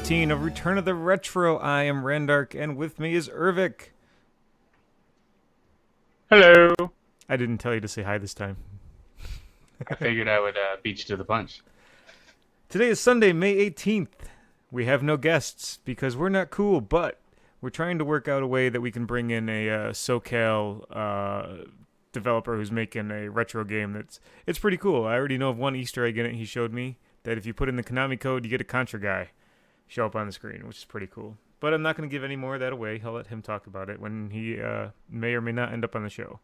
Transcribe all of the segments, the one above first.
13 of Return of the Retro. I am Randark, and with me is Ervik. Hello. I didn't tell you to say hi this time. I figured I would beat you to the punch. Today is Sunday, May 18th. We have no guests because we're not cool, but we're trying to work out a way that we can bring in a SoCal developer who's making a retro game it's pretty cool. I already know of one Easter egg in it he showed me, that if you put in the Konami code, you get a Contra guy show up on the screen, which is pretty cool. But I'm not going to give any more of that away. I'll let him talk about it when he may or may not end up on the show.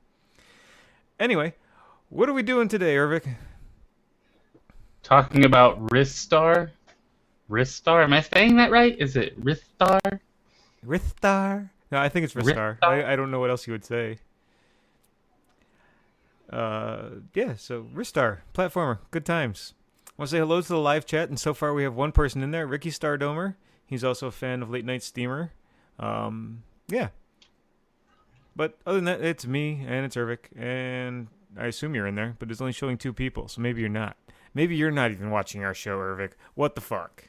Anyway, what are we doing today, Ervik? Talking about Ristar? Ristar? Am I saying that right? Is it Ristar? Ristar? No, I think it's Ristar. I don't know what else you would say. So Ristar, platformer, good times. I want to say hello to the live chat, and so far we have one person in there, Ricky Stardomer. He's also a fan of Late Night Steamer. Yeah. But other than that, it's me, and it's Ervik, and I assume you're in there, but it's only showing 2 people, so maybe you're not. Maybe you're not even watching our show, Ervik. What the fuck?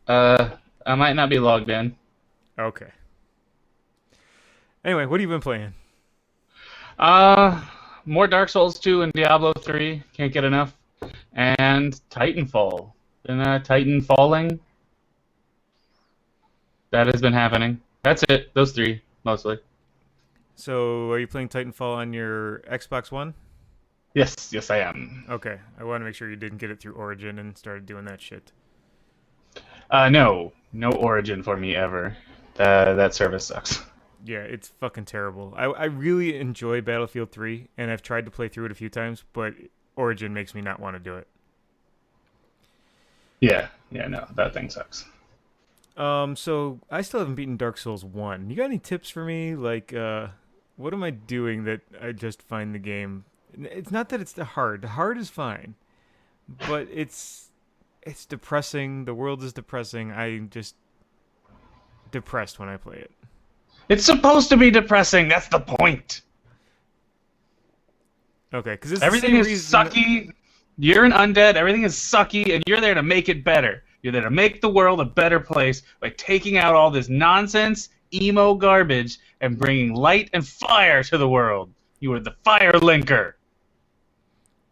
I might not be logged in. Okay. Anyway, what have you been playing? More Dark Souls 2 and Diablo 3. Can't get enough. And Titanfall. And Titan falling. That has been happening. That's it. Those 3, mostly. So, are you playing Titanfall on your Xbox One? Yes, I am. Okay, I want to make sure you didn't get it through Origin and started doing that shit. No Origin for me ever. That service sucks. Yeah, it's fucking terrible. I really enjoy Battlefield 3, and I've tried to play through it a few times, but Origin makes me not want to do it. Yeah, no, that thing sucks. So I still haven't beaten Dark Souls 1. You got any tips for me? Like, what am I doing that I just find the game... It's not that it's the hard. The hard is fine. But it's depressing. The world is depressing. I'm just depressed when I play it. It's supposed to be depressing. That's the point. Okay, because everything is sucky. You're an undead. Everything is sucky, and you're there to make it better. You're there to make the world a better place by taking out all this nonsense, emo garbage, and bringing light and fire to the world. You are the fire linker.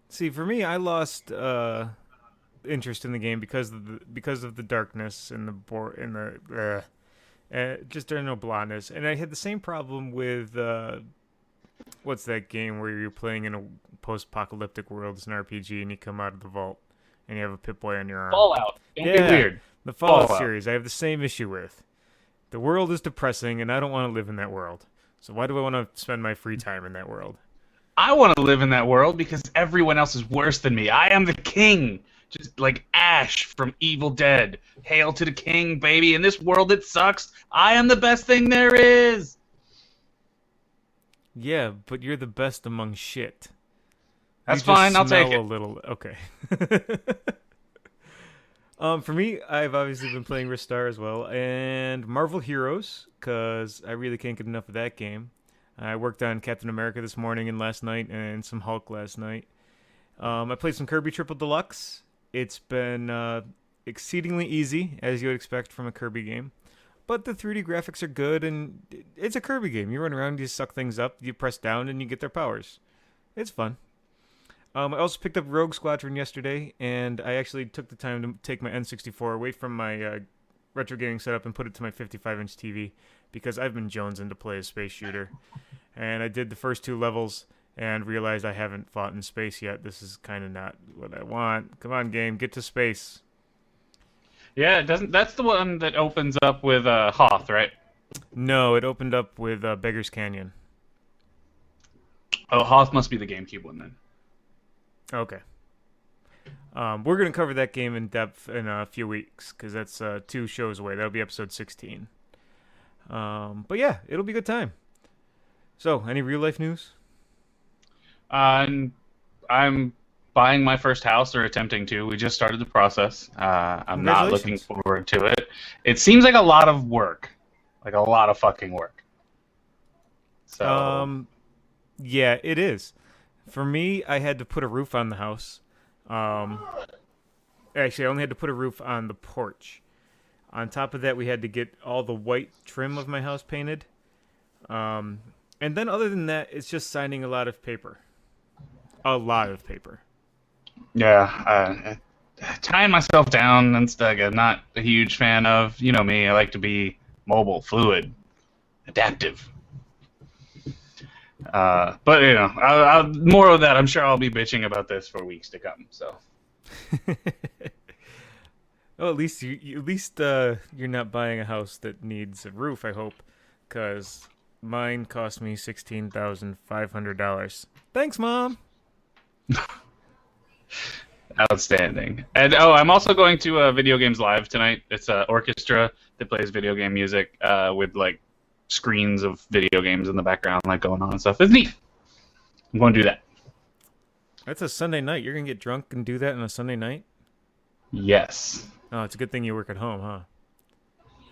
See, for me, I lost interest in the game because of the darkness and just there's no blondness. And I had the same problem with what's that game where you're playing in a post-apocalyptic world? It's an RPG, and you come out of the vault and you have a Pip-Boy on your arm. Fallout. Don't be weird. The Fallout series, I have the same issue with. The world is depressing, and I don't want to live in that world. So why do I want to spend my free time in that world? I want to live in that world because everyone else is worse than me. I am the king. Just like Ash from Evil Dead. Hail to the king, baby. In this world it sucks. I am the best thing there is. Yeah, but you're the best among shit. That's fine. I'll take it. A little. Okay. For me, I've obviously been playing Ristar as well, and Marvel Heroes, because I really can't get enough of that game. I worked on Captain America this morning and last night, and some Hulk last night. I played some Kirby Triple Deluxe. It's been exceedingly easy, as you would expect from a Kirby game. But the 3D graphics are good, and it's a Kirby game. You run around, you suck things up, you press down, and you get their powers. It's fun. I also picked up Rogue Squadron yesterday, and I actually took the time to take my N64 away from my retro gaming setup and put it to my 55-inch TV, because I've been jonesing to play a space shooter. And I did the first 2 levels and realized I haven't fought in space yet. This is kind of not what I want. Come on, game, get to space. Yeah, it doesn't. That's the one that opens up with Hoth, right? No, it opened up with Beggar's Canyon. Oh, Hoth must be the GameCube one then. Okay. We're going to cover that game in depth in a few weeks, because that's 2 shows away. That'll be episode 16. But yeah, it'll be a good time. So, any real-life news? I'm buying my first house, or attempting to. We just started the process. I'm not looking forward to it. It seems like a lot of work. Like a lot of fucking work. So... yeah, it is. For me, I had to put a roof on the house. Actually, I only had to put a roof on the porch. On top of that, we had to get all the white trim of my house painted. Um, and then other than that, it's just signing a lot of paper. A lot of paper. Yeah, tying myself down and stuff, I'm not a huge fan of. You know me, I like to be mobile, fluid, adaptive. But you know, more of that. I'm sure I'll be bitching about this for weeks to come. So. Well, at least you're not buying a house that needs a roof. I hope, because mine cost me $16,500. Thanks, Mom. Outstanding. And I'm also going to Video Games Live tonight. It's an orchestra that plays video game music with like screens of video games in the background, like going on and stuff. It's neat. I'm going to do that. That's a Sunday night. You're gonna get drunk and do that on a Sunday night? Yes. Oh, it's a good thing you work at home, huh?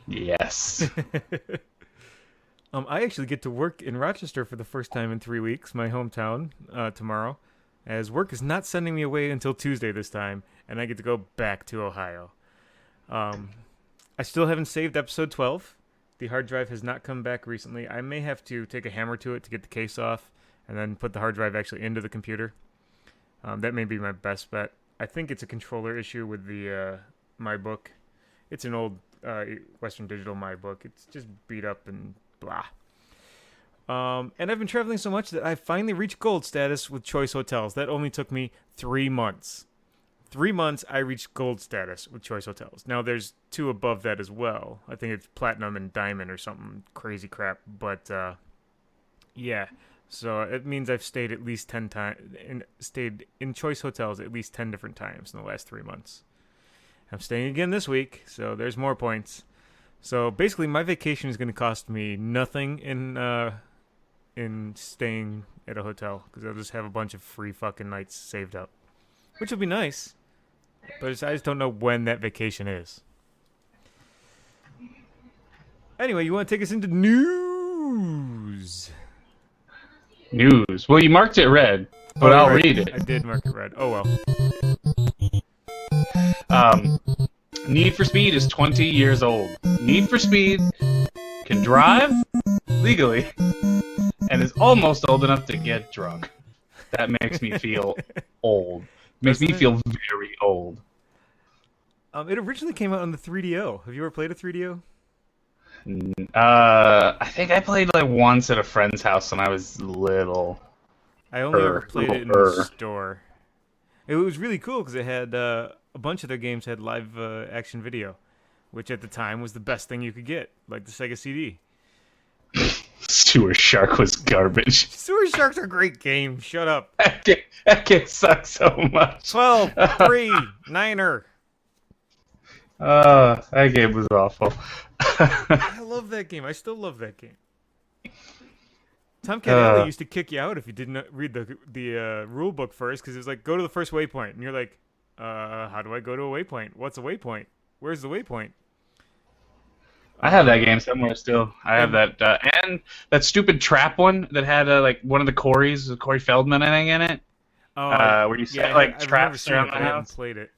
Yes. I actually get to work in Rochester for the first time in 3 weeks, my hometown, tomorrow, as work is not sending me away until Tuesday this time, and I get to go back to Ohio. I still haven't saved episode 12. The hard drive has not come back recently. I may have to take a hammer to it to get the case off, and then put the hard drive actually into the computer. That may be my best bet. I think it's a controller issue with the MyBook. It's an old Western Digital MyBook. It's just beat up and blah. And I've been traveling so much that I finally reached gold status with Choice Hotels. That only took me 3 months. 3 months, I reached gold status with Choice Hotels. Now, there's 2 above that as well. I think it's platinum and diamond or something crazy crap. But, yeah. So it means I've stayed at least 10 times, stayed in Choice Hotels at least 10 different times in the last 3 months. I'm staying again this week, so there's more points. So basically, my vacation is going to cost me nothing in staying at a hotel, because I'll just have a bunch of free fucking nights saved up, which will be nice. But I just don't know when that vacation is. Anyway, you want to take us into news? News. Well, you marked it red, but I'll read it. I did mark it red. Oh well. Need for Speed is 20 years old. Need for Speed can drive legally and is almost old enough to get drunk. That makes me feel old. Makes me feel very old. It originally came out on the 3DO. Have you ever played a 3DO? I think I played like once at a friend's house when I was little. I only ever played it in the store. It was really cool because it had a bunch of their games had live action video, which at the time was the best thing you could get, like the Sega CD. Sewer Shark was garbage. Sewer Shark's a great game. Shut up. That game sucks so much. 12, 3, 9er. That game was awful. I love that game. I still love that game. Tom Cadell used to kick you out if you didn't read the rule book first, because it was like, go to the first waypoint. And you're like, how do I go to a waypoint? What's a waypoint? Where's the waypoint? I have that game somewhere still. I have that, and that stupid trap one that had like one of the Corys, Corey Feldman, I think, in it. Where you set like traps around the house. I haven't played it.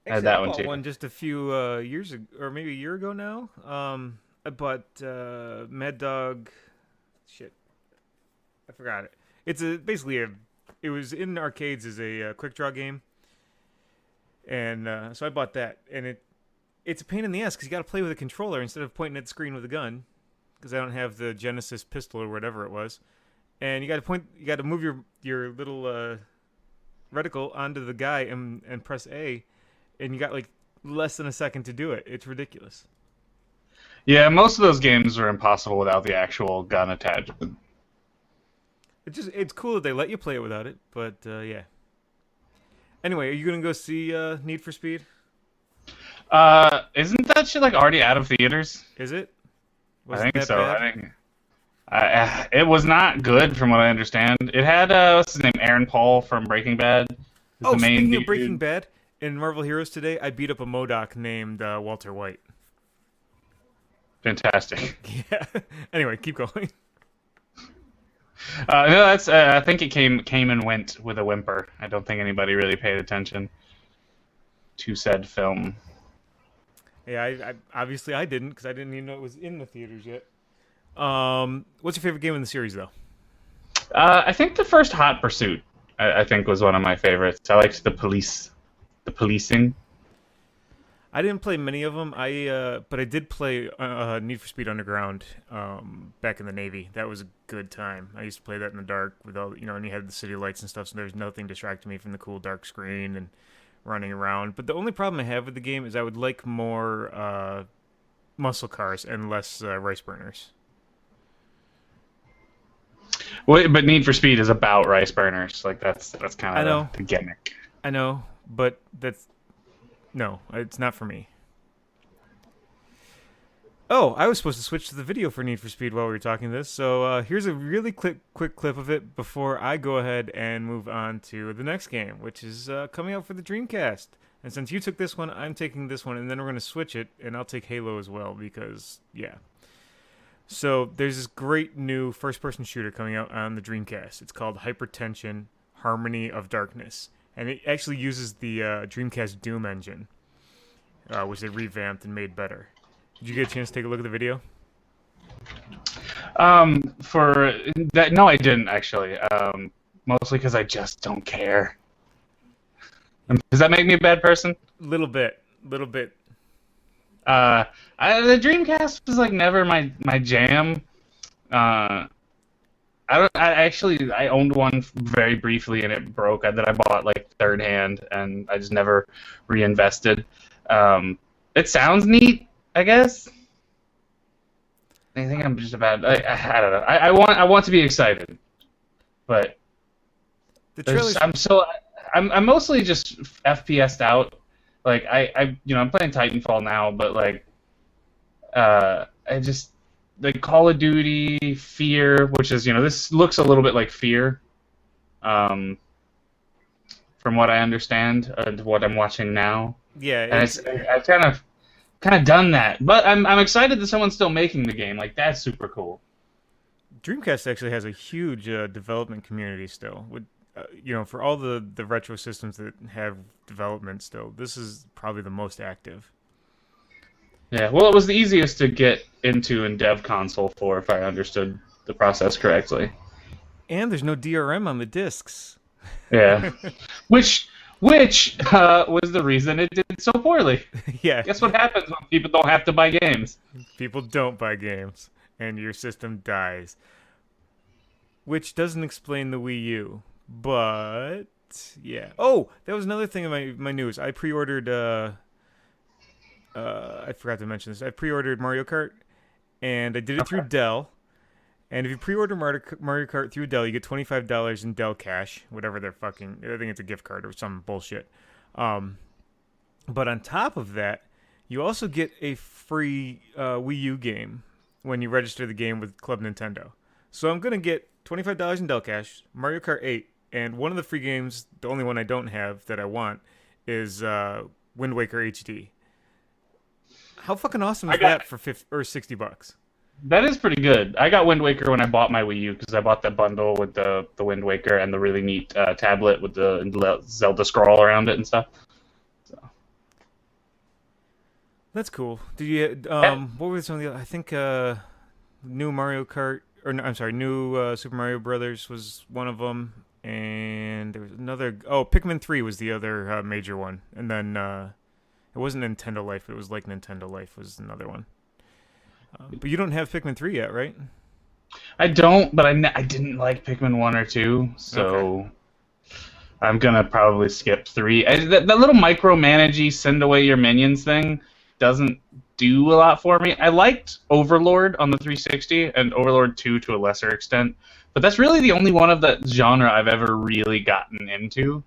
I had that one too. One just a few years ago, or maybe a year ago now. But Mad Dog, shit, I forgot it. It's basically it was in arcades as a quick draw game, and so I bought that, and it's a pain in the ass because you got to play with a controller instead of pointing at the screen with a gun, because I don't have the Genesis pistol or whatever it was, and you got to move your little reticle onto the guy and press A. And you got like less than a second to do it. It's ridiculous. Yeah, most of those games are impossible without the actual gun attachment. It's cool that they let you play it without it, but yeah. Anyway, are you gonna go see Need for Speed? Isn't that shit like already out of theaters? Is it? I think so. Bad? I think it was not good from what I understand. It had what's his name, Aaron Paul from Breaking Bad. Oh, speaking of Breaking Bad. In Marvel Heroes today, I beat up a MODOK named Walter White. Fantastic. Yeah. Anyway, keep going. No, that's. I think it came and went with a whimper. I don't think anybody really paid attention. to said film. Yeah, I obviously I didn't because I didn't even know it was in the theaters yet. What's your favorite game in the series though? I think the first Hot Pursuit, I think, was one of my favorites. I liked the policing. I didn't play many of them. But I did play Need for Speed Underground back in the Navy. That was a good time. I used to play that in the dark with all and you had the city lights and stuff, so there's nothing distracting me from the cool dark screen and running around. But the only problem I have with the game is I would like more muscle cars and less rice burners. Well, but Need for Speed is about rice burners. Like that's kind I of know, the gimmick. I know, but that's no, it's not for me. Oh, I was supposed to switch to the video for Need for Speed while we were talking this, so here's a really quick clip of it before I go ahead and move on to the next game, which is coming out for the Dreamcast. And since you took this one, I'm taking this one, and then we're going to switch it, and I'll take Halo as well, because, yeah. So there's this great new first-person shooter coming out on the Dreamcast. It's called Hypertension Harmony of Darkness, and it actually uses the Dreamcast Doom engine, which they revamped and made better. Did you get a chance to take a look at the video? For that, no, I didn't actually. Mostly because I just don't care. Does that make me a bad person? Little bit. The Dreamcast was like never my jam. I I owned one very briefly and it broke. That I bought like third hand and I just never reinvested. It sounds neat, I guess. I think I'm just about. I don't know. I want to be excited, but I'm mostly just FPS'd out. Like I'm playing Titanfall now, but like I just like Call of Duty, Fear, which is this looks a little bit like Fear, from what I understand, what I'm watching now. Yeah, and I've kind of done that, but I'm excited that someone's still making the game. Like that's super cool. Dreamcast actually has a huge development community still. With for all the retro systems that have development still, this is probably the most active. Yeah, well, it was the easiest to get into in dev console for, if I understood the process correctly. And there's no DRM on the discs. Yeah, which was the reason it did so poorly. Yeah. Guess what happens when people don't have to buy games? People don't buy games, and your system dies. Which doesn't explain the Wii U, but yeah. Oh, that was another thing in my news. I pre-ordered. I forgot to mention this. I pre-ordered Mario Kart, and I did it through Dell. And if you pre-order Mario Kart through Dell, you get $25 in Dell cash, whatever they're fucking. I think it's a gift card or some bullshit. But on top of that, you also get a free Wii U game when you register the game with Club Nintendo. So I'm gonna get $25 in Dell cash, Mario Kart 8, and one of the free games, the only one I don't have that I want, is Wind Waker HD. How fucking awesome is that for $60? That is pretty good. I got Wind Waker when I bought my Wii U because I bought that bundle with the Wind Waker and the really neat tablet with the Zelda scroll around it and stuff. So. That's cool. Did you? What were some of the? I think new Mario Kart, or no, I'm sorry, new Super Mario Brothers was one of them, and there was another. Oh, Pikmin 3 was the other major one, and then it wasn't Nintendo Life. It was like Nintendo Life was another one. But you don't have Pikmin 3 yet, right? I don't, but I didn't like Pikmin 1 or 2, so okay. I'm going to probably skip 3. That little micromanagey send away your minions thing doesn't do a lot for me. I liked Overlord on the 360 and Overlord 2 to a lesser extent, but that's really the only one of that genre I've ever really gotten into,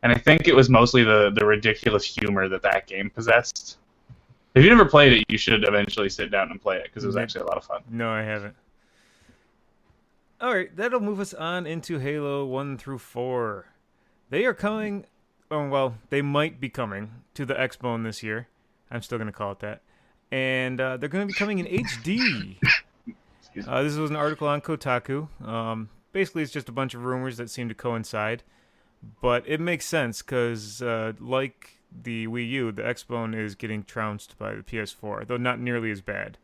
and I think it was mostly the ridiculous humor that game possessed. If you never played it, you should eventually sit down and play it, because it was actually a lot of fun. No, I haven't. Alright, that'll move us on into Halo 1 through 4. They are coming, they might be coming to the X-Bone this year. I'm still going to call it that. And they're going to be coming in HD. This was an article on Kotaku. Basically, it's just a bunch of rumors that seem to coincide. But it makes sense, because like the Wii U, the X-Bone is getting trounced by the PS4, though not nearly as bad.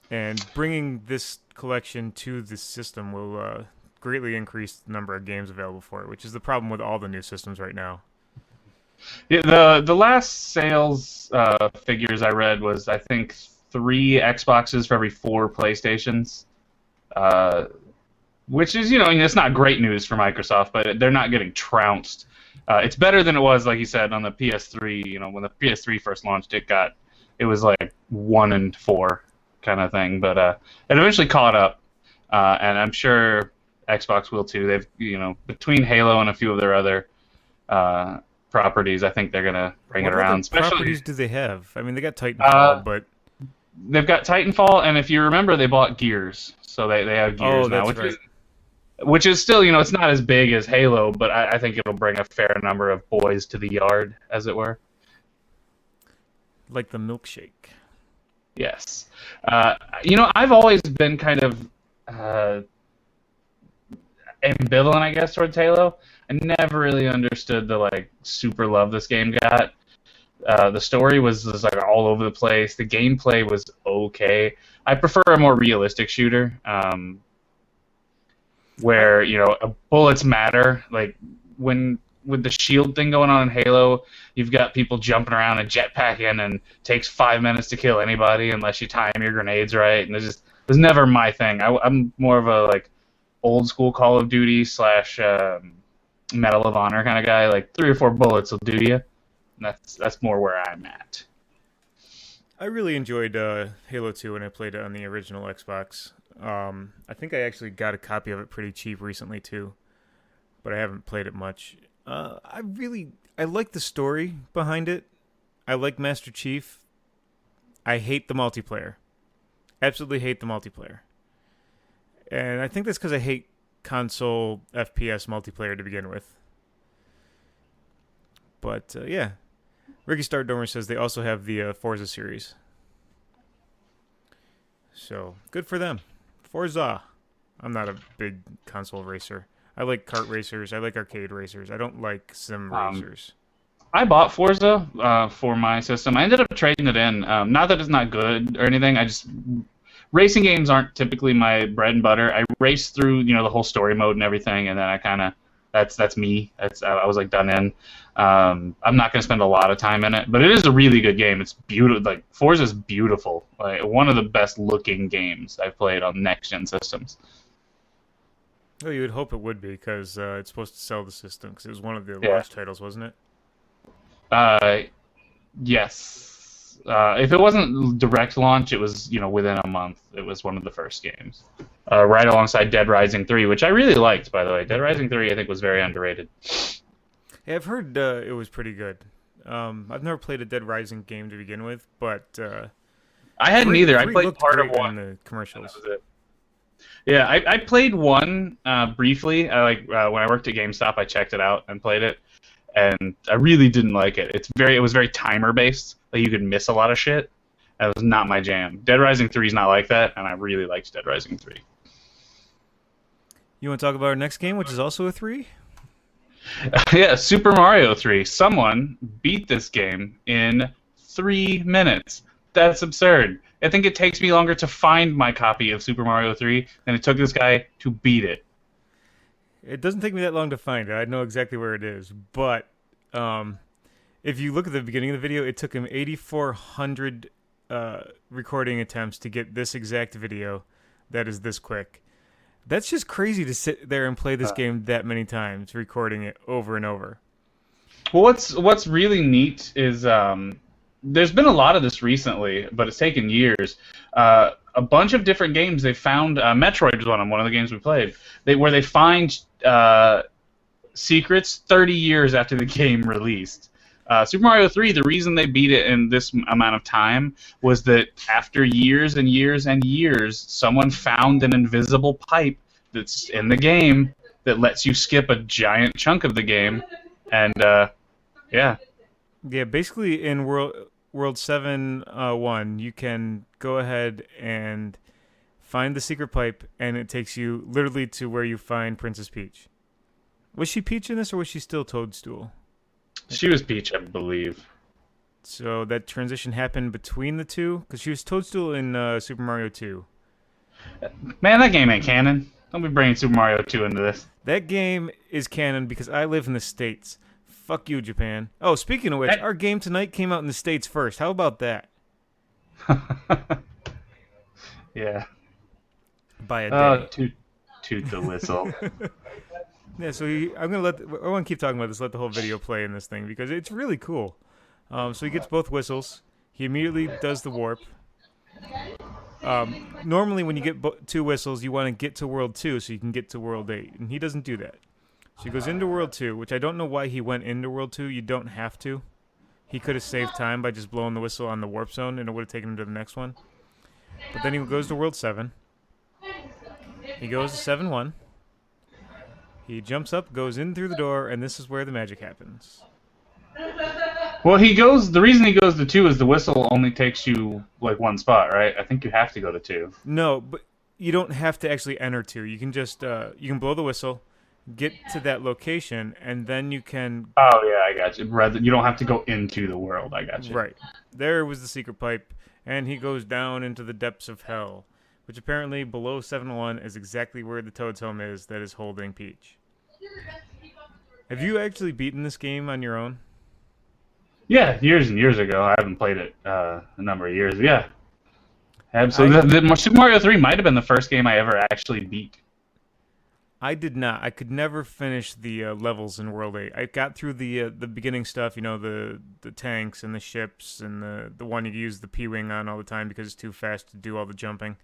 And bringing this collection to the system will greatly increase the number of games available for it, which is the problem with all the new systems right now. Yeah, the last sales figures I read was, I think, 3 Xboxes for every 4 PlayStations, which is, it's not great news for Microsoft, but they're not getting trounced. It's better than it was, like you said, on the PS3. When the PS3 first launched, it was like 1 and 4 kind of thing, but it eventually caught up, and I'm sure Xbox will too. They've, between Halo and a few of their other properties, I think they're gonna bring it around. What properties do they have? I mean, they got Titanfall, but they've got Titanfall, and if you remember, they bought Gears, so they have Gears now, which is still, it's not as big as Halo, but I think it'll bring a fair number of boys to the yard, as it were. Like the milkshake. Yes. I've always been kind of ambivalent, I guess, towards Halo. I never really understood the super love this game got. The story was all over the place. The gameplay was okay. I prefer a more realistic shooter, where bullets matter. Like with the shield thing going on in Halo, you've got people jumping around and jetpacking, and it takes 5 minutes to kill anybody unless you time your grenades right. And it was never my thing. I'm more of a old school Call of Duty / Medal of Honor kind of guy. 3 or 4 bullets will do you. And that's more where I'm at. I really enjoyed Halo 2 when I played it on the original Xbox. I think I actually got a copy of it pretty cheap recently too, but I haven't played it much. I like the story behind it. I like Master Chief. I hate the multiplayer. Absolutely hate the multiplayer. And I think that's because I hate console FPS multiplayer to begin with. But, yeah. Ricky Stardormer says they also have the Forza series. So, good for them. Forza. I'm not a big console racer. I like kart racers. I like arcade racers. I don't like sim racers. I bought Forza for my system. I ended up trading it in. Not that it's not good or anything. Racing games aren't typically my bread and butter. I race through, the whole story mode and everything, and then I kind of that's me. I was done in. I'm not gonna spend a lot of time in it, but it is a really good game. It's beautiful. Forza's beautiful. One of the best looking games I've played on next gen systems. Well, you would hope it would be, because it's supposed to sell the system, because it was one of the launch titles, wasn't it? Yes. If it wasn't direct launch, it was within a month. It was one of the first games, right alongside Dead Rising 3, which I really liked, by the way. Dead Rising 3, I think, was very underrated. Yeah, I've heard it was pretty good. I've never played a Dead Rising game to begin with, but I hadn't either. I played part of one. In the commercials. That was it. Yeah, I played one briefly. When I worked at GameStop, I checked it out and played it, and I really didn't like it. It was very timer based. You could miss a lot of shit. That was not my jam. Dead Rising 3 is not like that, and I really liked Dead Rising 3. You want to talk about our next game, which is also a 3? Yeah, Super Mario 3. Someone beat this game in 3 minutes. That's absurd. I think it takes me longer to find my copy of Super Mario 3 than it took this guy to beat it. It doesn't take me that long to find it. I know exactly where it is. But if you look at the beginning of the video, it took him 8,400 recording attempts to get this exact video that is this quick. That's just crazy to sit there and play this game that many times, recording it over and over. Well, what's really neat is there's been a lot of this recently, but it's taken years. A bunch of different games they found. Metroid was one of the games we played. Where they find secrets 30 years after the game released. Super Mario 3, the reason they beat it in this amount of time was that after years and years and years, someone found an invisible pipe that's in the game that lets you skip a giant chunk of the game, and yeah. Yeah, basically in World 7-1, you can go ahead and find the secret pipe, and it takes you literally to where you find Princess Peach. Was she Peach in this, or was she still Toadstool? She was Peach, I believe. So that transition happened between the two because she was Toadstool in Super Mario 2. Man, that game ain't canon. Don't be bringing Super Mario 2 into this. That game is canon because I live in the States. Fuck you, Japan. Oh, speaking of which, our game tonight came out in the States first. How about that? Yeah. By a day. Toot the whistle. Yeah, so I want to keep talking about this. Let the whole video play in this thing because it's really cool. So he gets both whistles. He immediately does the warp. Normally, when you get two whistles, you want to get to World 2 so you can get to World 8, and he doesn't do that. So he goes into World 2, which I don't know why he went into World 2. You don't have to. He could have saved time by just blowing the whistle on the warp zone, and it would have taken him to the next one. But then he goes to World 7. He goes to 7-1. He jumps up, goes in through the door, and this is where the magic happens. Well, the reason he goes to 2 is the whistle only takes you, like, one spot, right? I think you have to go to 2. No, but you don't have to actually enter 2. You can just, you can blow the whistle, get to that location, and then you can... Oh, yeah, I got you. You don't have to go into the world, I got you. Right. There was the secret pipe, and he goes down into the depths of hell, which apparently below 7-1 is exactly where the Toad's home is that is holding Peach. Have you actually beaten this game on your own? Yeah, years and years ago. I haven't played it a number of years. Yeah, absolutely. The Super Mario 3 might have been the first game I ever actually beat. I did not. I could never finish the levels in World 8. I got through the beginning stuff, you know, the tanks and the ships and the one you use the P-Wing on all the time because it's too fast to do all the jumping.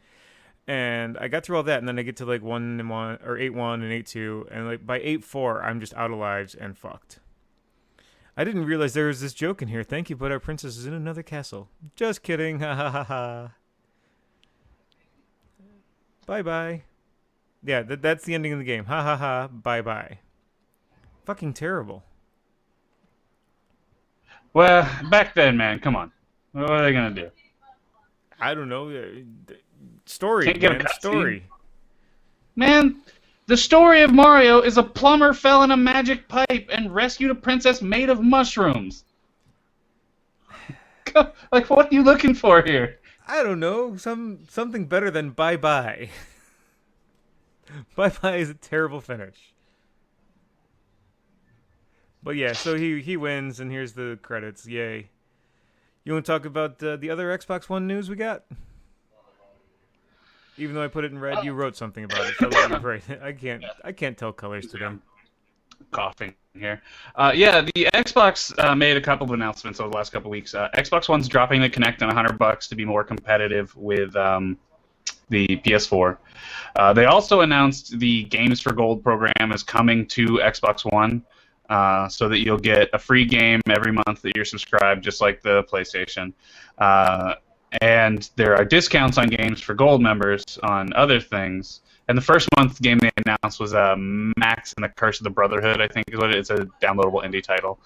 And I got through all that, and then I get to like 1-1 or 8-1 and 8-2, and like by 8-4, I'm just out of lives and fucked. I didn't realize there was this joke in here. Thank you, but our princess is in another castle. Just kidding. Ha ha ha ha. Bye bye. Yeah, that's the ending of the game. Ha ha ha. Bye bye. Fucking terrible. Well, back then, man, come on. What are they gonna do? I don't know. Story, Can't get man. a Story. Man, the story of Mario is a plumber fell in a magic pipe and rescued a princess made of mushrooms. Like, what are you looking for here? I don't know. Something better than bye bye. Bye bye is a terrible finish. But yeah, so he wins, and here's the credits. Yay. You want to talk about the other Xbox One news we got? Even though I put it in red, you wrote something about it. So right. I can't tell colors to them. Coughing here. Yeah, the Xbox made a couple of announcements over the last couple of weeks. Xbox One's dropping the Kinect on $100 to be more competitive with the PS4. They also announced the Games for Gold program is coming to Xbox One, so that you'll get a free game every month that you're subscribed, just like the PlayStation. And there are discounts on games for Gold members on other things. And the first month game they announced was Max and the Curse of the Brotherhood, I think is what it's a downloadable indie title.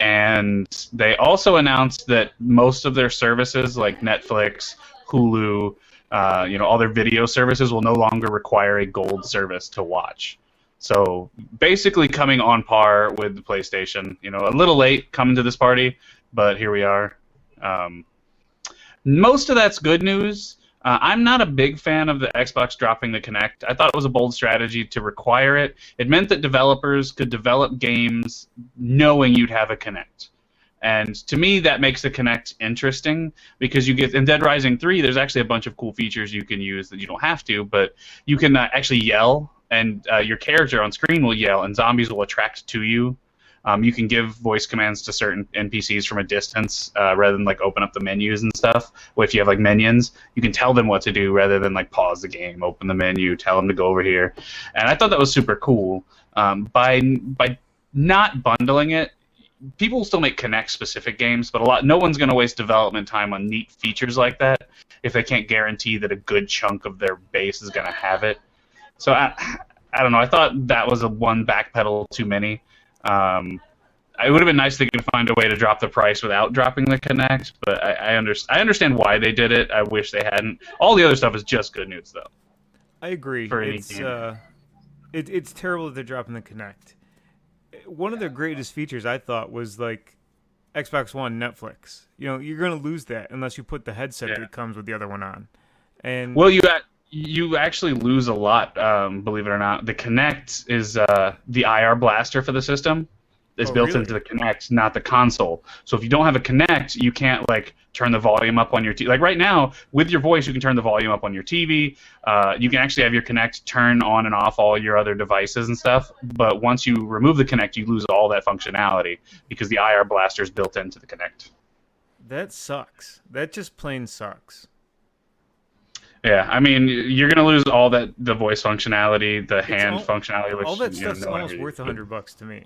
And they also announced that most of their services, like Netflix, Hulu, all their video services will no longer require a Gold service to watch. So basically coming on par with the PlayStation. A little late coming to this party, but here we are. Most of that's good news. I'm not a big fan of the Xbox dropping the Kinect. I thought it was a bold strategy to require it. It meant that developers could develop games knowing you'd have a Kinect. And to me, that makes the Kinect interesting because you get in Dead Rising 3, there's actually a bunch of cool features you can use that you don't have to, but you can actually yell, and your character on screen will yell, and zombies will attract to you. You can give voice commands to certain NPCs from a distance rather than like open up the menus and stuff. Or if you have like minions, you can tell them what to do rather than like pause the game, open the menu, tell them to go over here. And I thought that was super cool. By not bundling it, people will still make Kinect specific games, but no one's going to waste development time on neat features like that if they can't guarantee that a good chunk of their base is going to have it. So I don't know. I thought that was one backpedal too many. It would have been nice if they could find a way to drop the price without dropping the Kinect, but I understand why they did it. I wish they hadn't. All the other stuff is just good news, though. I agree. For any it's terrible that they're dropping the Kinect. one of their greatest features I thought was like Xbox One Netflix. You're gonna lose that unless you put the headset Yeah. that comes with the other one on. And Well, you actually lose a lot, believe it or not. The Kinect is the IR blaster for the system. It's oh, built really? into the Kinect, not the console. So if you don't have a Kinect, you can't like turn the volume up on your TV. Like right now, with your voice, you can turn the volume up on your TV. You can actually have your Kinect turn on and off all your other devices and stuff. But once you remove the Kinect, you lose all that functionality because the IR blaster is built into the Kinect. That sucks. That just plain sucks. Yeah, I mean, you're gonna lose all the voice functionality, the It's hand functionality, all which that stuff's no one almost ever worth uses. $100 to me.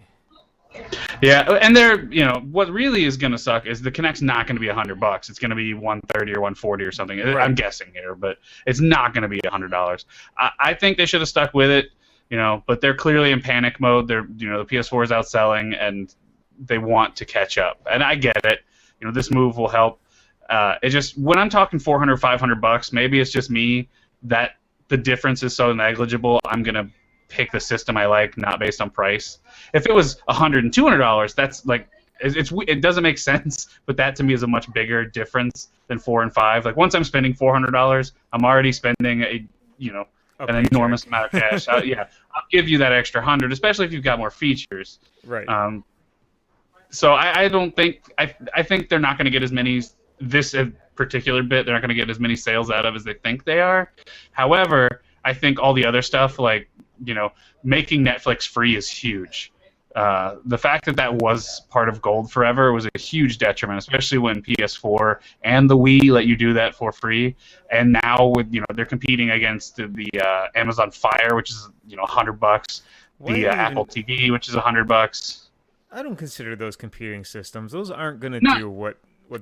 Yeah, and what really is gonna suck is the Kinect's not gonna be $100. It's gonna be 130 or 140 or something. Right. I'm guessing here, but it's not gonna be $100. I think they should have stuck with it, but they're clearly in panic mode. The PS4 is outselling, and they want to catch up, and I get it. This move will help. It just when I'm talking 400, $500, maybe it's just me that the difference is so negligible. I'm gonna pick the system I like, not based on price. If it was $100 and $200, that's like it doesn't make sense. But that to me is a much bigger difference than 4 and 5. Like once I'm spending $400, I'm already spending A an enormous amount of cash. Yeah, I'll give you that extra 100, especially if you've got more features. Right. So I don't think I think they're not going to get as many this particular bit. They're not going to get as many sales out of as they think they are. However, I think all the other stuff like making Netflix free is huge. The fact that was part of Gold forever was a huge detriment, especially when PS4 and the Wii let you do that for free. And now with they're competing against the Amazon Fire, which is $100, the Apple TV, which is $100. I don't consider those competing systems. Those aren't going to Not- do what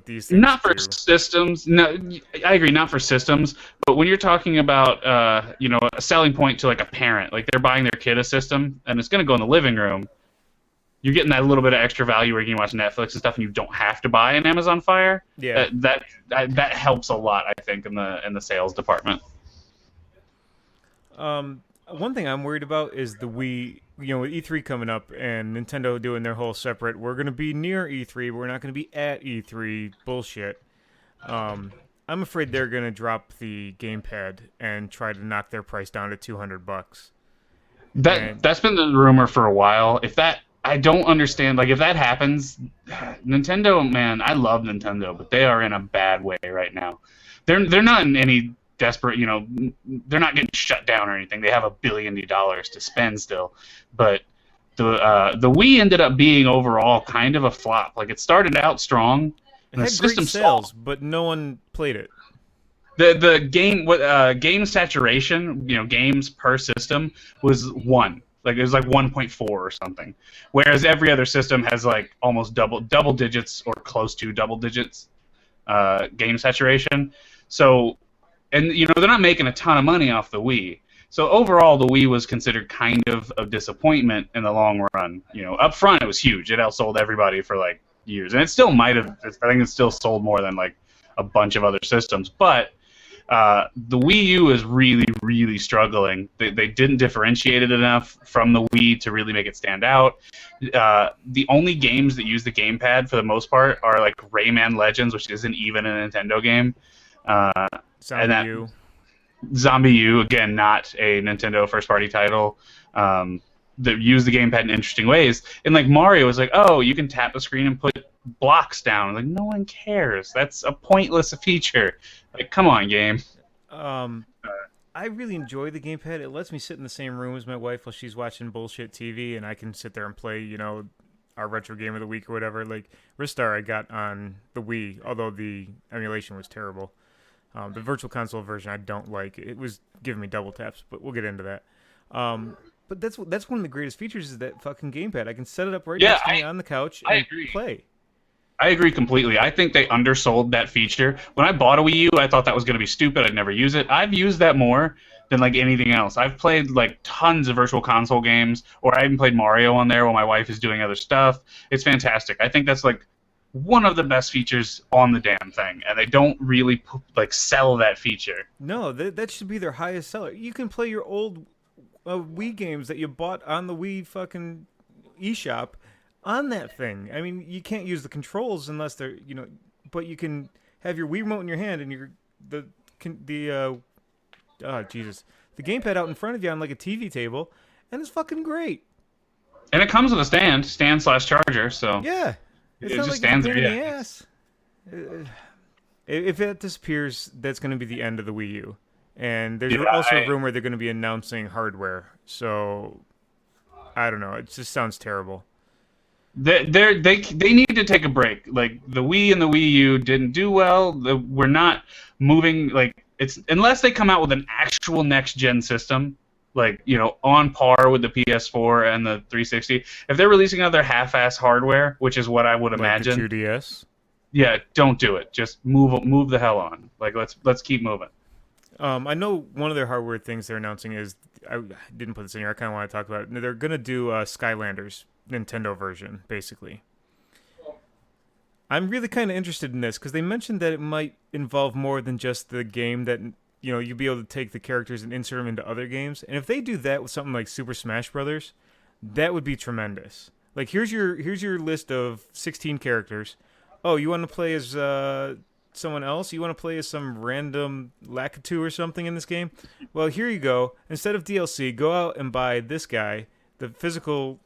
these things Not for do. systems. No, I agree. Not for systems. But when you're talking about, a selling point to like a parent, like they're buying their kid a system and it's going to go in the living room, you're getting that little bit of extra value where you can watch Netflix and stuff, and you don't have to buy an Amazon Fire. Yeah. That helps a lot, I think, in the sales department. One thing I'm worried about is the Wii. With E3 coming up and Nintendo doing their whole separate, we're going to be near E3, we're not going to be at E3 bullshit. I'm afraid they're going to drop the gamepad and try to knock their price down to $200. That's been the rumor for a while. I don't understand. Like, if that happens, Nintendo, man, I love Nintendo, but they are in a bad way right now. They're not in any desperate, they're not getting shut down or anything. They have $1 billion to spend still, but the Wii ended up being overall kind of a flop. Like it started out strong, It and the had great system sales, but no one played it. The game saturation, games per system was 1. Like it was like 1.4 or something, whereas every other system has like almost double digits or close to double digits game saturation. So. And they're not making a ton of money off the Wii. So overall, the Wii was considered kind of a disappointment in the long run. Up front it was huge. It outsold everybody for like years, and it still might have. I think it still sold more than like a bunch of other systems. But the Wii U is really, really struggling. They didn't differentiate it enough from the Wii to really make it stand out. The only games that use the gamepad for the most part are like Rayman Legends, which isn't even a Nintendo game. Zombie U, again, not a Nintendo first-party title. That use the gamepad in interesting ways. And like Mario was like, oh, you can tap the screen and put blocks down. Like no one cares. That's a pointless feature. Like, come on, game. I really enjoy the gamepad. It lets me sit in the same room as my wife while she's watching bullshit TV, and I can sit there and play, our retro game of the week or whatever. Like Ristar, I got on the Wii, although the emulation was terrible. The Virtual Console version I don't like. It was giving me double taps, but we'll get into that. But that's one of the greatest features is that fucking gamepad. I can set it up right next to me on the couch and play. I agree completely. I think they undersold that feature. When I bought a Wii U, I thought that was going to be stupid. I'd never use it. I've used that more than like anything else. I've played like tons of Virtual Console games, or I even played Mario on there while my wife is doing other stuff. It's fantastic. I think that's like one of the best features on the damn thing, and they don't really sell that feature. No, that should be their highest seller. You can play your old Wii games that you bought on the Wii fucking, eShop on that thing. I mean, you can't use the controls unless they're, but you can have your Wii remote in your hand and Jesus, the gamepad out in front of you on like a TV table, and it's fucking great. And it comes with a stand/charger, so Yeah, it's it not just like stands it's a there. pain in Yeah. the ass. If it disappears, that's going to be the end of the Wii U. And there's also a rumor they're going to be announcing hardware. So I don't know. It just sounds terrible. They need to take a break. Like the Wii and the Wii U didn't do well. We're not moving it's unless they come out with an actual next gen system, on par with the PS4 and the 360. If they're releasing another half-ass hardware, which is what I would imagine, like the 2DS. Yeah, don't do it. Just move the hell on. Let's keep moving. I know one of their hardware things they're announcing is, I didn't put this in here. I kind of want to talk about it. They're gonna do Skylanders Nintendo version, basically. I'm really kind of interested in this because they mentioned that it might involve more than just the game. That you'll be able to take the characters and insert them into other games. And if they do that with something like Super Smash Brothers, that would be tremendous. Like here's your list of 16 characters. Oh, you want to play as someone else? You want to play as some random Lakitu or something in this game? Well, here you go. Instead of DLC, go out and buy this guy, the physical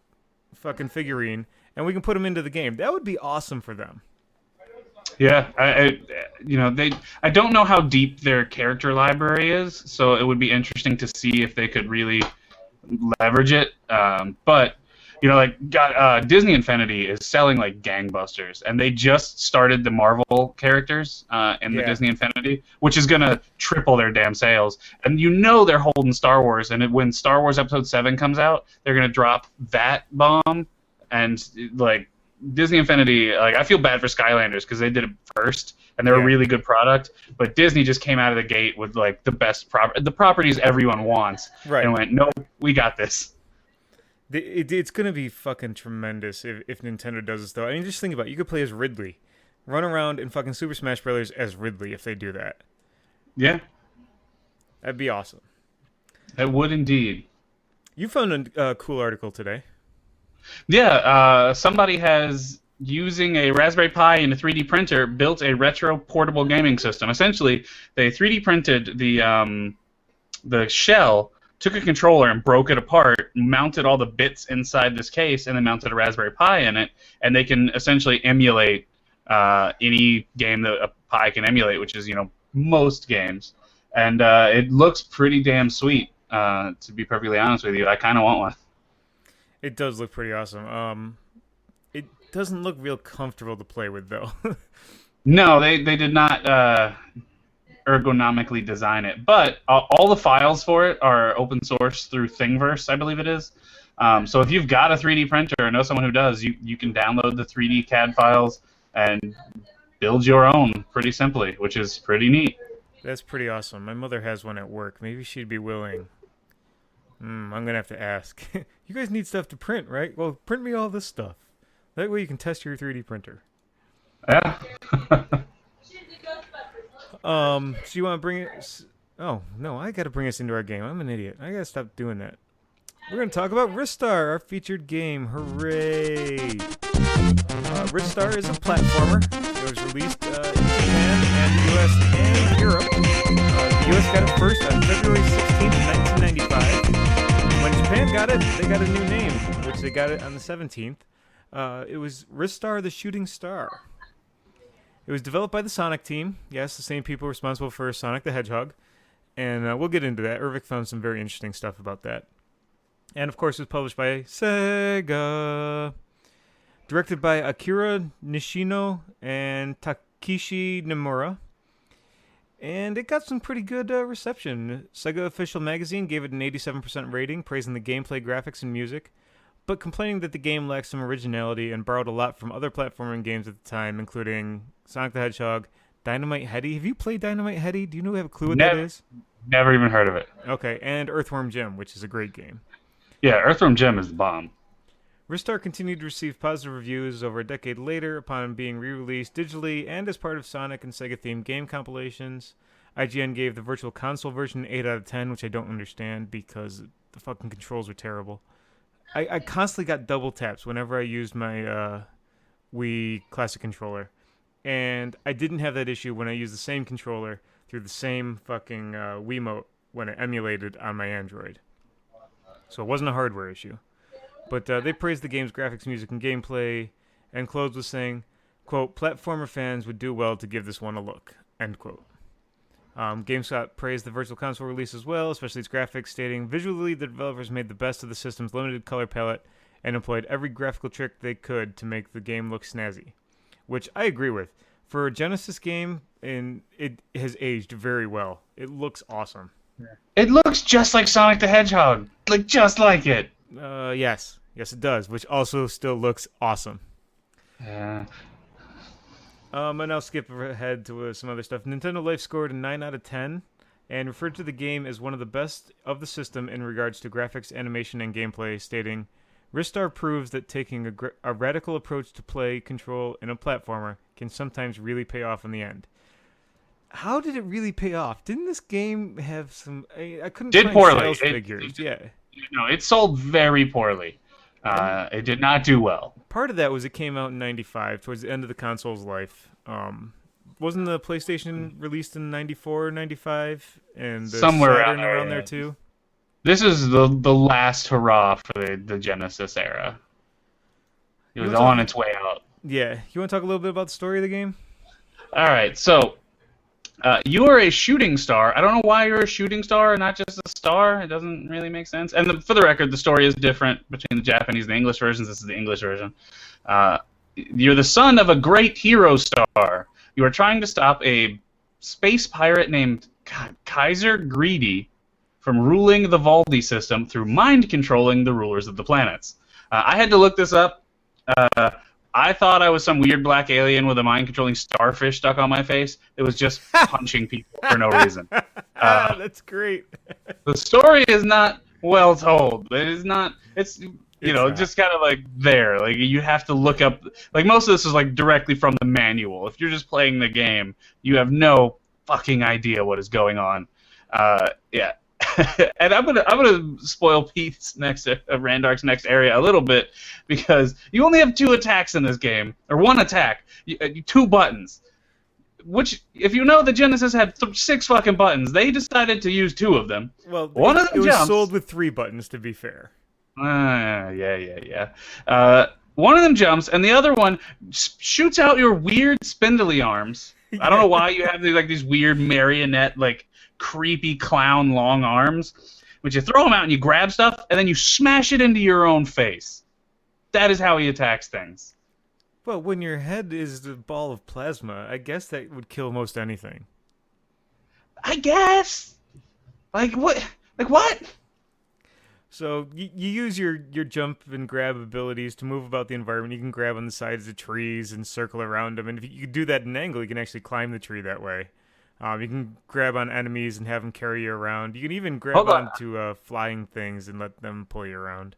fucking figurine, and we can put him into the game. That would be awesome for them. Yeah, I don't know how deep their character library is, so it would be interesting to see if they could really leverage it. But Disney Infinity is selling like gangbusters, and they just started the Marvel characters in the Disney Infinity, which is gonna triple their damn sales. And they're holding Star Wars, and when Star Wars Episode 7 comes out, they're gonna drop that bomb, and Disney Infinity, I feel bad for Skylanders because they did it first, and they're a really good product. But Disney just came out of the gate with the best the properties everyone wants, and went, "Nope, we got this." It's gonna be fucking tremendous if Nintendo does this, though. I mean, just think about it. You could play as Ridley, run around in fucking Super Smash Brothers as Ridley if they do that. Yeah, that'd be awesome. It would indeed. You found a cool article today. Yeah, somebody has, using a Raspberry Pi and a 3D printer, built a retro portable gaming system. Essentially, they 3D printed the shell, took a controller and broke it apart, mounted all the bits inside this case, and then mounted a Raspberry Pi in it, and they can essentially emulate any game that a Pi can emulate, which is, most games. And it looks pretty damn sweet, to be perfectly honest with you. I kind of want one. It does look pretty awesome. It doesn't look real comfortable to play with, though. No, they did not ergonomically design it, but all the files for it are open source through Thingiverse, I believe it is. So if you've got a 3D printer or know someone who does, you can download the 3D CAD files and build your own pretty simply, which is pretty neat. That's pretty awesome. My mother has one at work. Maybe she'd be willing. I'm going to have to ask. You guys need stuff to print, right? Well, print me all this stuff. That way you can test your 3D printer. Yeah. So you want to bring it... Oh, no, I got to bring us into our game. I'm an idiot. I got to stop doing that. We're going to talk about Ristar, our featured game. Hooray! Ristar is a platformer. It was released in Japan and the US and Europe. The US got it first on February 16th, 1995. When Japan got it, they got a new name, which they got it on the 17th. It was Ristar the Shooting Star. It was developed by the Sonic team. Yes, the same people responsible for Sonic the Hedgehog. And we'll get into that. Ervik found some very interesting stuff about that. And, of course, it was published by Sega. Directed by Akira Nishino and Takeshi Nomura. And it got some pretty good reception. Sega Official Magazine gave it an 87% rating, praising the gameplay, graphics, and music, but complaining that the game lacked some originality and borrowed a lot from other platforming games at the time, including Sonic the Hedgehog, Dynamite Headdy. Have you played Dynamite Headdy? Do you have a clue what that is? Never even heard of it. Okay, and Earthworm Jim, which is a great game. Yeah, Earthworm Jim is the bomb. Ristar continued to receive positive reviews over a decade later upon being re-released digitally and as part of Sonic and Sega-themed game compilations. IGN gave the Virtual Console version 8 out of 10, which I don't understand because the fucking controls are terrible. I constantly got double taps whenever I used my Wii Classic controller, and I didn't have that issue when I used the same controller through the same fucking Wiimote when it emulated on my Android. So it wasn't a hardware issue. But they praised the game's graphics, music, and gameplay, and closed with saying, quote, platformer fans would do well to give this one a look, end quote. GameSpot praised the Virtual Console release as well, especially its graphics, stating, visually, the developers made the best of the system's limited color palette and employed every graphical trick they could to make the game look snazzy. Which I agree with. For a Genesis game, and it has aged very well. It looks awesome. It looks just like Sonic the Hedgehog. Like, just like it. Yes. Yes, it does, which also still looks awesome. Yeah. And I'll skip ahead to some other stuff. Nintendo Life scored a 9 out of 10 and referred to the game as one of the best of the system in regards to graphics, animation, and gameplay, stating, Ristar proves that taking a radical approach to play control in a platformer can sometimes really pay off in the end. How did it really pay off? Didn't this game have some... I couldn't Did find poorly. sales figures. Yeah. No, it sold very poorly. It did not do well. Part of that was it came out in 95, towards the end of the console's life. Wasn't the PlayStation released in 94 or 95? And the Somewhere Saturn around there too? This is the last hurrah for the Genesis era. It was on its way out. Yeah. You want to talk a little bit about the story of the game? All right, so you are a shooting star. I don't know why you're a shooting star and not just a star. It doesn't really make sense. And for the record, the story is different between the Japanese and the English versions. This is the English version. You're the son of a great hero star. You are trying to stop a space pirate named Kaiser Greedy from ruling the Valdi system through mind controlling the rulers of the planets. I had to look this up. I thought I was some weird black alien with a mind-controlling starfish stuck on my face. It was just punching people for no reason. That's great. The story is not well told. It is not. It's just kind of like there. Like you have to look up. Like most of this is like directly from the manual. If you're just playing the game, you have no fucking idea what is going on. Yeah. And I'm gonna spoil Pete's Randark's next area a little bit because you only have 2 attacks in this game, or 1 attack, 2 buttons. Which, if you know, the Genesis had 6 fucking buttons. They decided to use 2 of them. Well, one of them was jumps. sold with 3 buttons, to be fair. Yeah. One of them jumps, and the other one shoots out your weird spindly arms. I don't know why you have these weird marionette creepy clown long arms, but you throw them out and you grab stuff and then you smash it into your own face. That is how he attacks things. Well, when your head is the ball of plasma, I guess that would kill most anything. I guess. What? So you use your jump and grab abilities to move about the environment. You can grab on the sides of trees and circle around them, and if you do that at an angle, you can actually climb the tree that way. You can grab on enemies and have them carry you around. You can even grab onto flying things and let them pull you around.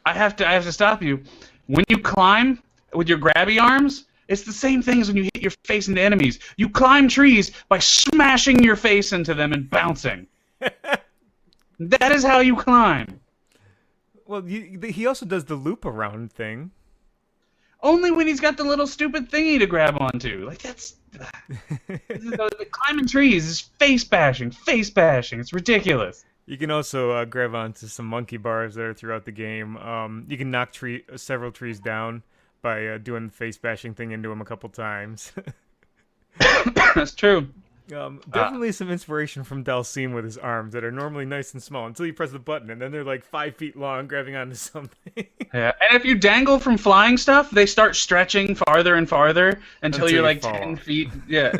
I have to stop you. When you climb with your grabby arms, it's the same thing as when you hit your face into enemies. You climb trees by smashing your face into them and bouncing. That is how you climb. Well, he also does the loop around thing. Only when he's got the little stupid thingy to grab onto. That's... climbing trees is face bashing. It's ridiculous. You can also grab onto some monkey bars that are throughout the game. You can knock several trees down by doing the face bashing thing into them a couple times. That's true. Definitely some inspiration from Dalsim with his arms that are normally nice and small until you press the button, and then they're like 5 feet long, grabbing onto something. Yeah, and if you dangle from flying stuff, they start stretching farther and farther until you're like 10 feet. Yeah,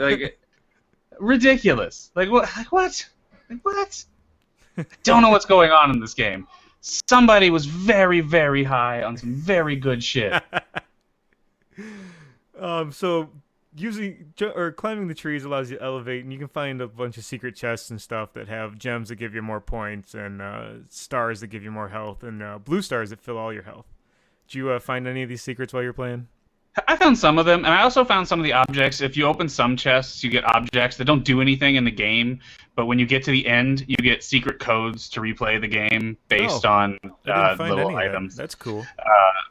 ridiculous. What? Don't know what's going on in this game. Somebody was very, very high on some very good shit. So climbing the trees allows you to elevate, and you can find a bunch of secret chests and stuff that have gems that give you more points, and stars that give you more health, and blue stars that fill all your health. Did you find any of these secrets while you're playing? I found some of them, and I also found some of the objects. If you open some chests, you get objects that don't do anything in the game, but when you get to the end, you get secret codes to replay the game based on I didn't find little any of items. that. That's cool.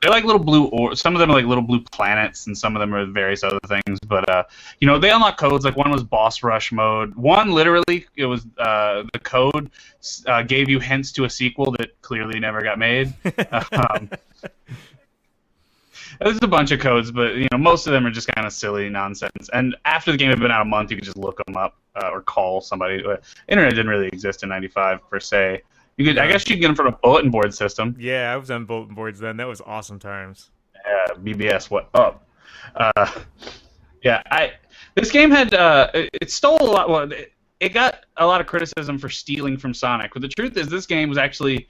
They're like little blue, or some of them are like little blue planets, and some of them are various other things. But they unlock codes. Like one was boss rush mode. One literally, it was the code gave you hints to a sequel that clearly never got made. There's a bunch of codes, but most of them are just kind of silly nonsense. And after the game had been out a month, you could just look them up or call somebody. Internet didn't really exist in '95 per se. I guess you could get them from a bulletin board system. Yeah, I was on bulletin boards then. That was awesome times. Yeah, BBS, what up? This game had it stole a lot. Well, it got a lot of criticism for stealing from Sonic, but the truth is, this game was actually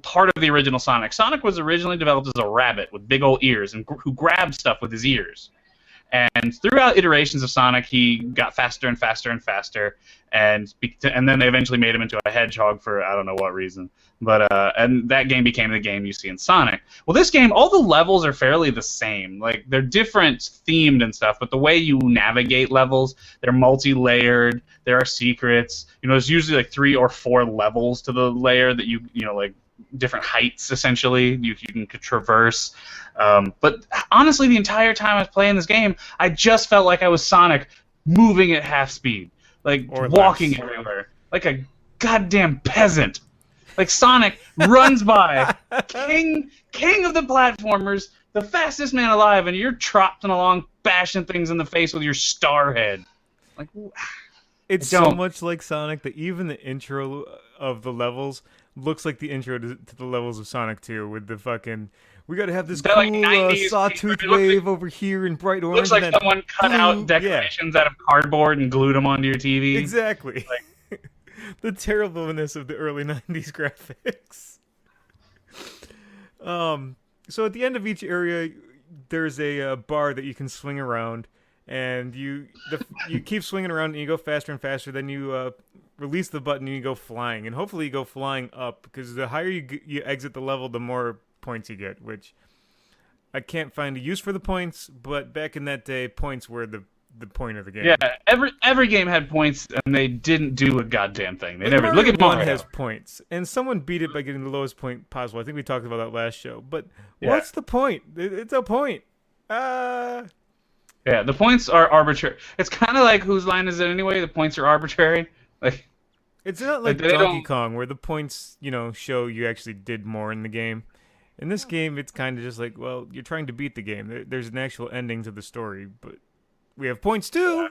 part of the original Sonic. Sonic was originally developed as a rabbit with big old ears and who grabbed stuff with his ears. And throughout iterations of Sonic, he got faster and faster and faster, and then they eventually made him into a hedgehog for I don't know what reason. But and that game became the game you see in Sonic. Well, this game, all the levels are fairly the same. Like they're different themed and stuff, but the way you navigate levels, they're multi-layered. There are secrets. There's usually like 3 or 4 levels to the layer that like different heights essentially you can traverse. But honestly, the entire time I was playing this game, I just felt like I was Sonic moving at half speed, like walking everywhere, like a goddamn peasant. Like Sonic runs by, king of the platformers, the fastest man alive, and you're trotting along, bashing things in the face with your star head. Like, it's so much like Sonic that even the intro of the levels looks like the intro to the levels of Sonic 2 with the fucking. We gotta have this cool like sawtooth wave over here in bright orange. Looks like someone cut out decorations out of cardboard and glued them onto your TV. Exactly. Like, the terribleness of the early '90s graphics. So at the end of each area, there's a bar that you can swing around, and you keep swinging around, and you go faster and faster. Then you release the button, and you go flying, and hopefully you go flying up, because the higher you exit the level, the more points you get, which I can't find a use for the points, but back in that day, points were the point of the game. Yeah, every game had points, and they didn't do a goddamn thing. They never Mario look at Mario. 1 has points, and someone beat it by getting the lowest point possible. I think we talked about that last show. But what's the point? It's a point. Yeah, the points are arbitrary. It's kind of like whose line is it anyway? The points are arbitrary. Like it's not like Donkey Kong where the points show you actually did more in the game. In this game, it's kind of just like, well, you're trying to beat the game. There's an actual ending to the story, but we have points too.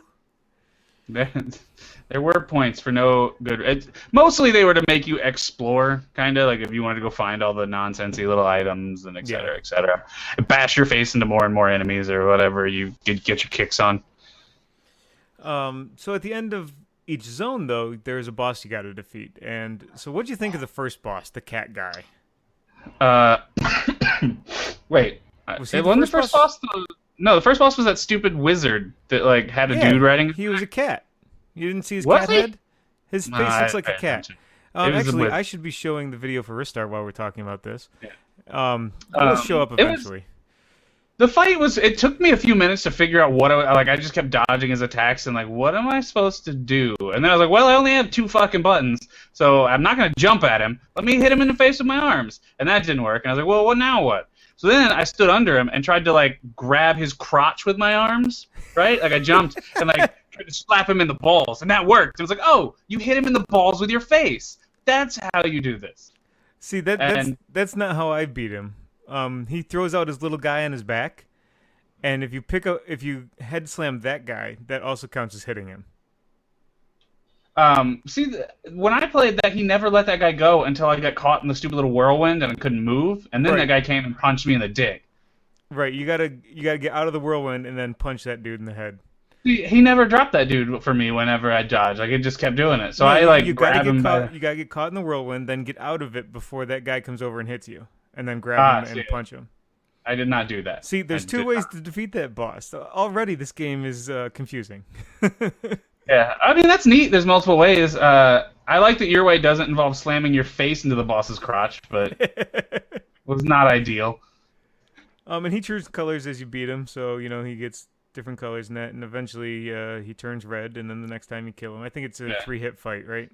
There were points for no good. Mostly they were to make you explore, kind of like if you wanted to go find all the nonsensy little items and et cetera, et cetera. And bash your face into more and more enemies or whatever you get your kicks on. So at the end of each zone, though, there's a boss you got to defeat. And so what do you think of the first boss, the cat guy? Wait. Wasn't the first boss? No, the first boss was that stupid wizard that like had a dude riding. He was a cat. You didn't see his cat head? His face looks like a cat. Actually, I should be showing the video for Ristar while we're talking about this. Yeah. It'll show up eventually. The fight was. It took me a few minutes to figure out what I just kept dodging his attacks and like, what am I supposed to do? And then I was like, well, I only have 2 fucking buttons, so I'm not gonna jump at him. Let me hit him in the face with my arms, and that didn't work. And I was like, well, now what? So then I stood under him and tried to like grab his crotch with my arms, right? Like I jumped and like tried to slap him in the balls, and that worked. It was like, oh, you hit him in the balls with your face. That's how you do this. See, that's not how I beat him. He throws out his little guy on his back, and if you head slam that guy, that also counts as hitting him. When I played that, he never let that guy go until I got caught in the stupid little whirlwind and I couldn't move, and then that guy came and punched me in the dick. Right, you gotta get out of the whirlwind and then punch that dude in the head. He never dropped that dude for me whenever I dodged. Like, it just kept doing it. So you gotta get caught in the whirlwind, then get out of it before that guy comes over and hits you, and then grab him and punch him. I did not do that. See, there's 2 ways to defeat that boss. Already, this game is confusing. Yeah, I mean, that's neat. There's multiple ways. I like that your way doesn't involve slamming your face into the boss's crotch, but it was not ideal. And he turns colors as you beat him, so he gets different colors in that, and eventually he turns red, and then the next time you kill him, I think it's a Yeah. 3-hit fight, right?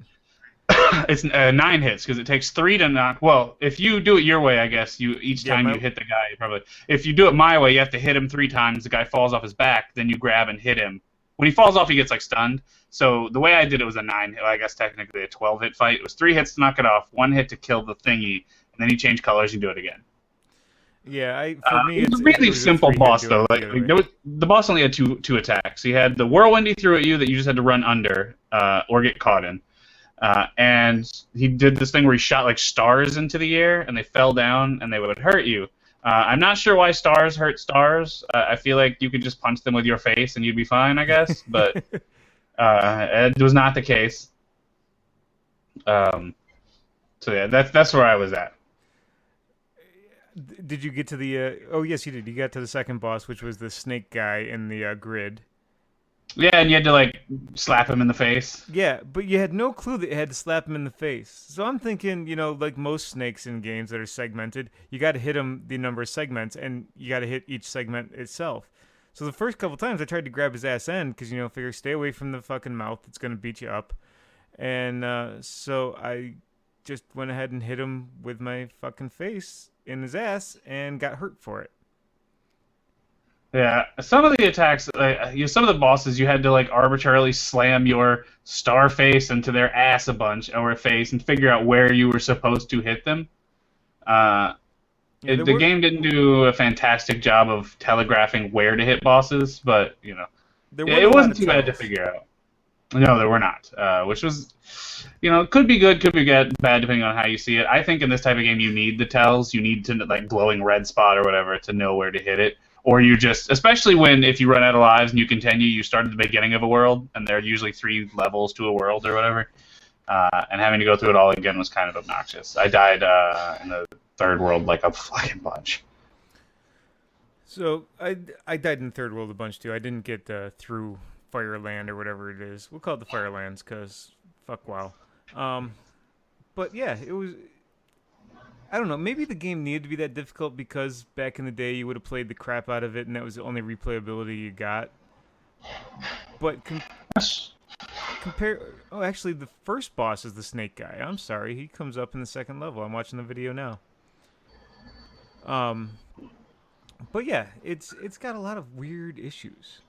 It's 9 hits because it takes 3 to knock. Well, if you do it your way, I guess each Yeah, time you hit the guy, you probably. If you do it my way, you have to hit him 3 times. The guy falls off his back, then you grab and hit him. When he falls off, he gets like stunned. So the way I did it was a 9. Well, I guess technically a 12-hit fight. It was 3 hits to knock it off, 1 hit to kill the thingy, and then you change colors and do it again. Yeah, for me, It was it's a really it was simple 3-hit boss do it though. the other way. The boss only had two attacks. He had the whirlwind he threw at you that you just had to run under or get caught in. And he did this thing where he shot like stars into the air, and they fell down, and they would hurt you. I'm not sure why stars hurt stars. I feel like you could just punch them with your face, and you'd be fine, I guess. But it was not the case. So yeah, that's where I was at. Did you get to the? Oh yes, you did. You got to the second boss, which was the snake guy in the grid. Yeah, and you had to like slap him in the face. Yeah, but you had no clue that you had to slap him in the face. So I'm thinking, like most snakes in games that are segmented, you got to hit him the number of segments, and you got to hit each segment itself. So the first couple times I tried to grab his ass end because figure stay away from the fucking mouth; it's gonna beat you up. And so I just went ahead and hit him with my fucking face in his ass and got hurt for it. Yeah, some of the attacks, some of the bosses, you had to like arbitrarily slam your star face into their ass a bunch or a face and figure out where you were supposed to hit them. The game didn't do a fantastic job of telegraphing where to hit bosses, but it wasn't too bad to figure out. No, there were not, which was, could be good, could be bad, depending on how you see it. I think in this type of game you need the tells. You need to like glowing red spot or whatever to know where to hit it. Or you just, especially if you run out of lives and you continue, you start at the beginning of a world, and there are usually 3 levels to a world or whatever, and having to go through it all again was kind of obnoxious. I died in the 3rd world like a fucking bunch. So I died in the 3rd world a bunch too. I didn't get through Fireland or whatever it is. We'll call it the Firelands because fuck WoW. But yeah, it was. I don't know. Maybe the game needed to be that difficult because back in the day you would have played the crap out of it, and that was the only replayability you got. But compare. Oh, actually, the first boss is the snake guy. I'm sorry, he comes up in the 2nd level. I'm watching the video now. But yeah, it's got a lot of weird issues.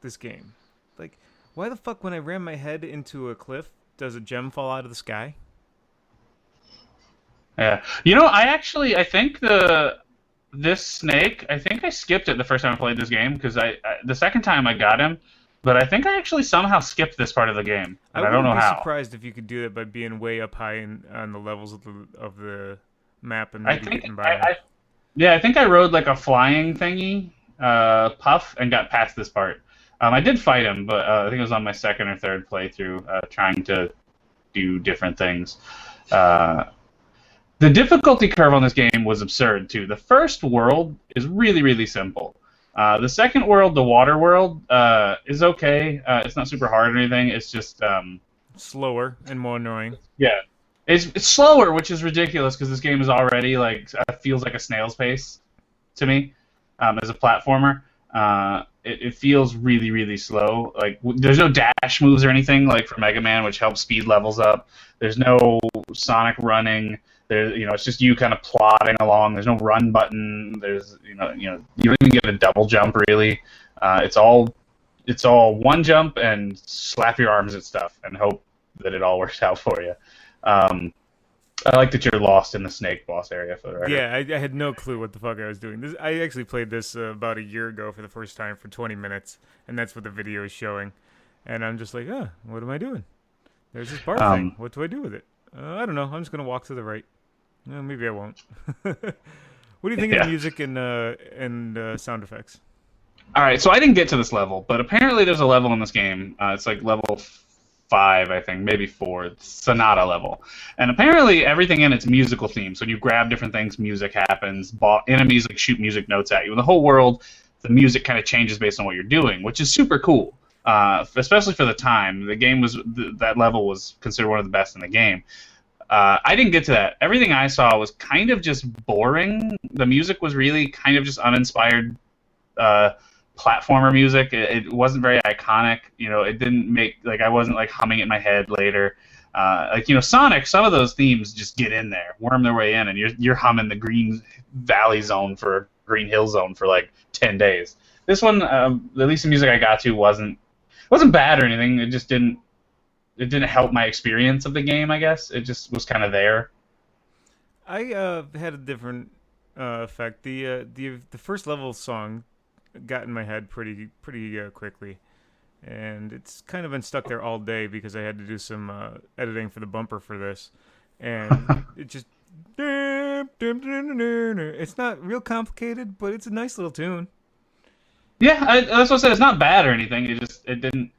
This game, like, why the fuck when I ram my head into a cliff does a gem fall out of the sky? Yeah, I think this snake, I think I skipped it the first time I played this game because the second time I got him, but I think I actually somehow skipped this part of the game, and I don't know how. I wouldn't be surprised if you could do that by being way up high on the levels of the map and maybe getting by. I think I rode like a flying thingy, puff, and got past this part. I did fight him, but I think it was on my 2nd or 3rd playthrough, trying to do different things. The difficulty curve on this game was absurd, too. The first world is really, really simple. The second world, the water world, is okay. It's not super hard or anything. It's just slower and more annoying. Yeah. It's slower, which is ridiculous because this game is already, feels like a snail's pace to me as a platformer. It feels really, really slow. Like, there's no dash moves or anything like for Mega Man, which helps speed levels up. There's no Sonic running. It's just you kind of plodding along. There's no run button. There's, you don't even get a double jump really. It's all one jump and slap your arms at stuff and hope that it all works out for you. I like that you're lost in the snake boss area for the record. Yeah, I had no clue what the fuck I was doing. I actually played this about a year ago for the first time for 20 minutes, and that's what the video is showing. And I'm just like, what am I doing? There's this bar thing. What do I do with it? I don't know. I'm just going to walk to the right. Maybe I won't. What do you think of the music and sound effects? All right, so I didn't get to this level, but apparently there's a level in this game. It's like level 5, I think, maybe 4. It's Sonata level. And apparently everything in it's musical theme. So when you grab different things, music happens. Enemies shoot music notes at you. In the whole world, the music kind of changes based on what you're doing, which is super cool. Especially for the time. The game that level was considered one of the best in the game. I didn't get to that. Everything I saw was kind of just boring. The music was really kind of just uninspired platformer music. It wasn't very iconic. It didn't make I wasn't humming it in my head later. Sonic. Some of those themes just get in there, worm their way in, and you're humming the Green Valley Zone for Green Hill Zone for 10 days. This one, at least the music I got to wasn't bad or anything. It just didn't help my experience of the game. I guess it just was kind of there. I had a different effect. The first level song got in my head pretty quickly, and it's kind of been stuck there all day because I had to do some editing for the bumper for this, and it just it's not real complicated, but it's a nice little tune. Yeah, that's what I said. It's not bad or anything. It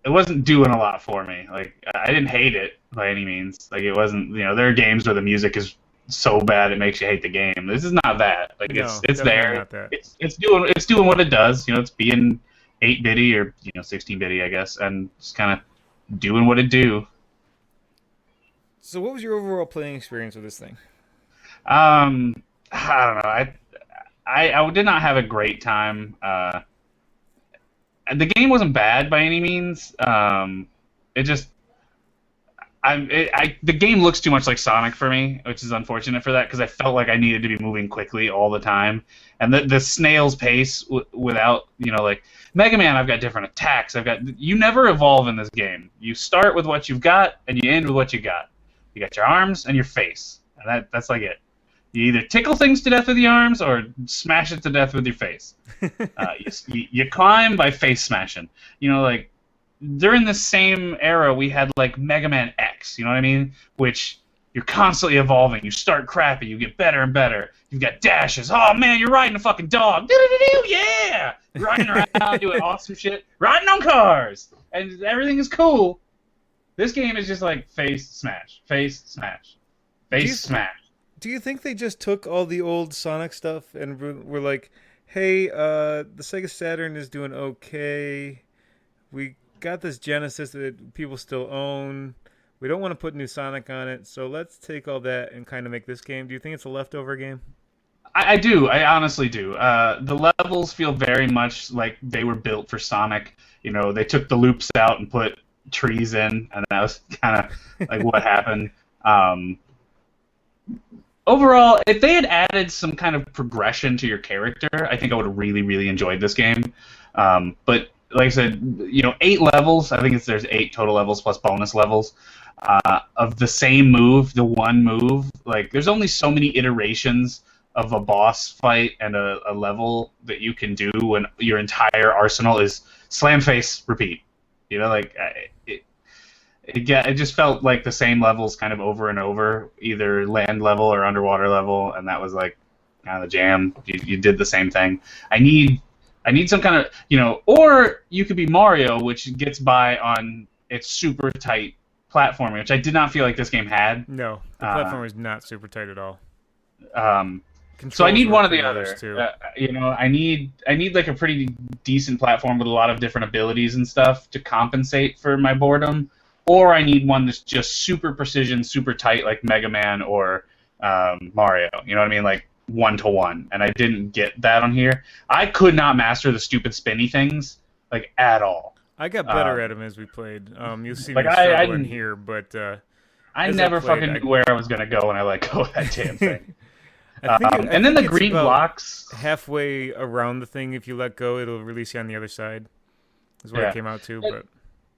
wasn't doing a lot for me. I didn't hate it by any means. It wasn't. There are games where the music is so bad it makes you hate the game. This is not that. No, it's there. not that. It's doing what it does. It's being 8-bitty or 16-bitty, I guess, and just kind of doing what it do. So, what was your overall playing experience with this thing? I don't know. I did not have a great time. The game wasn't bad by any means. It just, the game looks too much like Sonic for me, which is unfortunate for that because I felt like I needed to be moving quickly all the time, and the snail's pace without Mega Man. I've got different attacks. You never evolve in this game. You start with what you've got and you end with what you got. You got your arms and your face, and that's it. You either tickle things to death with your arms or smash it to death with your face. You climb by face smashing. During the same era, we had Mega Man X. You know what I mean? Which you're constantly evolving. You start crappy. You get better and better. You've got dashes. Oh man, you're riding a fucking dog. Doo-doo-doo-doo, yeah! You're riding around doing awesome shit. Riding on cars, and everything is cool. This game is just face smash, face smash, face smash. Do you think they just took all the old Sonic stuff and were like, hey, the Sega Saturn is doing okay. We got this Genesis that people still own. We don't want to put new Sonic on it, so let's take all that and kind of make this game. Do you think it's a leftover game? I do. I honestly do. The levels feel very much like they were built for Sonic. They took the loops out and put trees in, and that was kind of what happened. Overall, if they had added some kind of progression to your character, I think I would have really, really enjoyed this game. But like I said, 8 levels. I think there's 8 total levels plus bonus levels of the same move, the one move. There's only so many iterations of a boss fight and a level that you can do when your entire arsenal is slam face repeat. It just felt like the same levels kind of over and over, either land level or underwater level, and that was kind of the jam. You did the same thing. I need some kind of, or you could be Mario, which gets by on its super tight platforming, which I did not feel like this game had. No, the platform is not super tight at all. So I need one or the other. Too. I need a pretty decent platform with a lot of different abilities and stuff to compensate for my boredom. Or I need one that's just super precision, super tight, like Mega Man or Mario. You know what I mean? 1-to-1. And I didn't get that on here. I could not master the stupid spinny things, at all. I got better at them as we played. You'll see me struggling here, but I never fucking knew where I was going to go when I let go of that damn thing. And then the green blocks. Halfway around the thing, if you let go, it'll release you on the other side. Is what it came out to,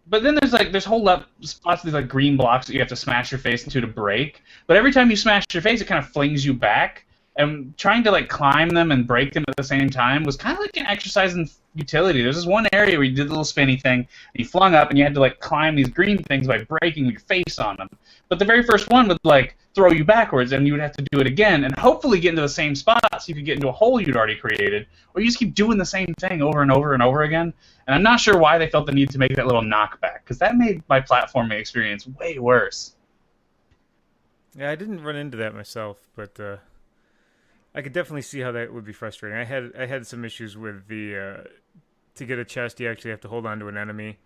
But then there's whole spots with these green blocks that you have to smash your face into to break. But every time you smash your face, it kind of flings you back. And trying to climb them and break them at the same time was kind of like an exercise in utility. There's this one area where you did the little spinny thing, and you flung up, and you had to climb these green things by breaking your face on them. But the very first one would throw you backwards, and you would have to do it again, and hopefully get into the same spot so you could get into a hole you'd already created. Or you just keep doing the same thing over and over and over again. And I'm not sure why they felt the need to make that little knockback, because that made my platforming experience way worse. Yeah, I didn't run into that myself, but I could definitely see how that would be frustrating. I had some issues with the to get a chest, you actually have to hold on to an enemy,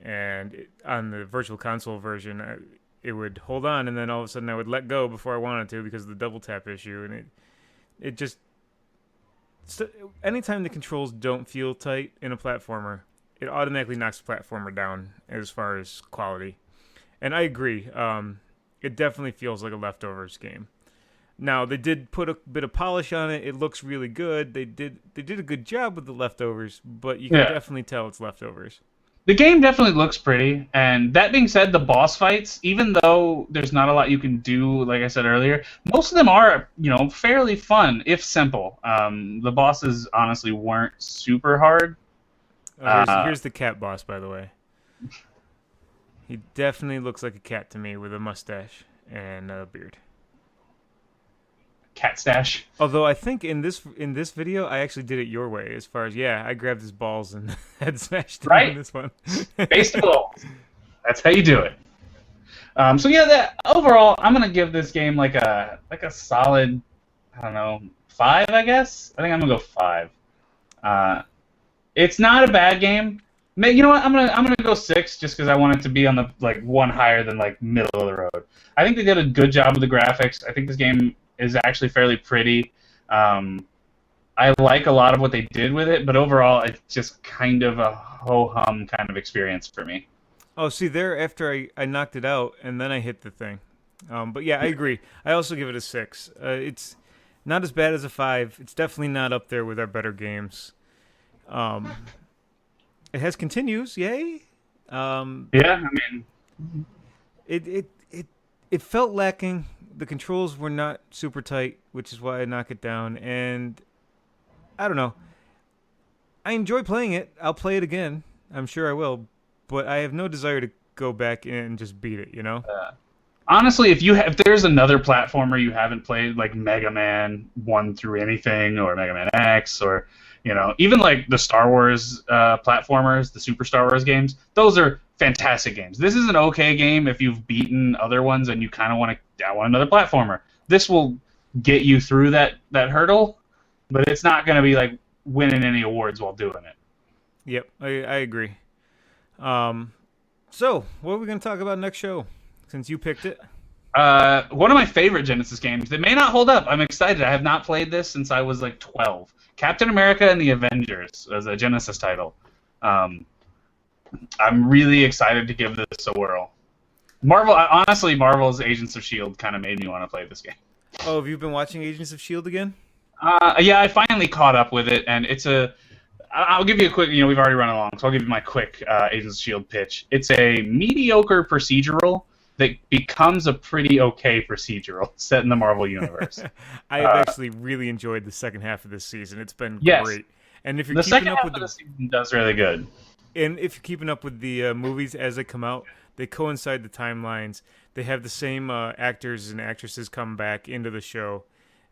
and on the Virtual Console version, it would hold on, and then all of a sudden I would let go before I wanted to because of the double tap issue, and it just anytime the controls don't feel tight in a platformer, it automatically knocks the platformer down as far as quality. And I agree. It definitely feels like a leftovers game. Now they did put a bit of polish on it. It looks really good. They did a good job with the leftovers, but you can definitely tell it's leftovers. The game definitely looks pretty, and that being said, the boss fights, even though there's not a lot you can do, like I said earlier, most of them are, fairly fun, if simple. The bosses honestly weren't super hard. Here's the cat boss, by the way. He definitely looks like a cat to me with a mustache and a beard. Cat stash. Although I think in this video I actually did it your way, as far as I grabbed his balls and head smashed him in this one. Face to balls. That's how you do it. That overall, I'm gonna give this game like a solid, I don't know, 5, I guess. I think I'm gonna go 5. It's not a bad game. You know what? I'm gonna go 6 just because I want it to be on the one higher than middle of the road. I think they did a good job with the graphics. I think this game is actually fairly pretty. I like a lot of what they did with it, but overall, it's just kind of a ho-hum kind of experience for me. Oh, see, after I knocked it out, and then I hit the thing. But yeah, I agree. I also give it a 6. It's not as bad as a 5. It's definitely not up there with our better games. It has continues, yay. It felt lacking. The controls were not super tight, which is why I knock it down. And I don't know. I enjoy playing it. I'll play it again. I'm sure I will. But I have no desire to go back in and just beat it, Honestly, if there's another platformer you haven't played, like Mega Man 1 through anything, or Mega Man X, or even the Star Wars platformers, the Super Star Wars games, those are fantastic games. This is an okay game if you've beaten other ones and you kind of want another platformer. This will get you through that hurdle, but it's not going to be winning any awards while doing it. Yep, I agree. So, what are we going to talk about next show, since you picked it? One of my favorite Genesis games that may not hold up. I'm excited. I have not played this since I was 12. Captain America and the Avengers as a Genesis title. I'm really excited to give this a whirl. Honestly, Marvel's Agents of S.H.I.E.L.D. kind of made me want to play this game. Oh, have you been watching Agents of S.H.I.E.L.D. again? Yeah, I finally caught up with it, and I'll give you a quick, we've already run along, so I'll give you my quick Agents of S.H.I.E.L.D. pitch. It's a mediocre procedural that becomes a pretty okay procedural set in the Marvel Universe. I have actually really enjoyed the second half of this season. It's been great. And if you're the keeping second up half with of the season does really good. And if you're keeping up with the movies as they come out, they coincide the timelines. They have the same actors and actresses come back into the show.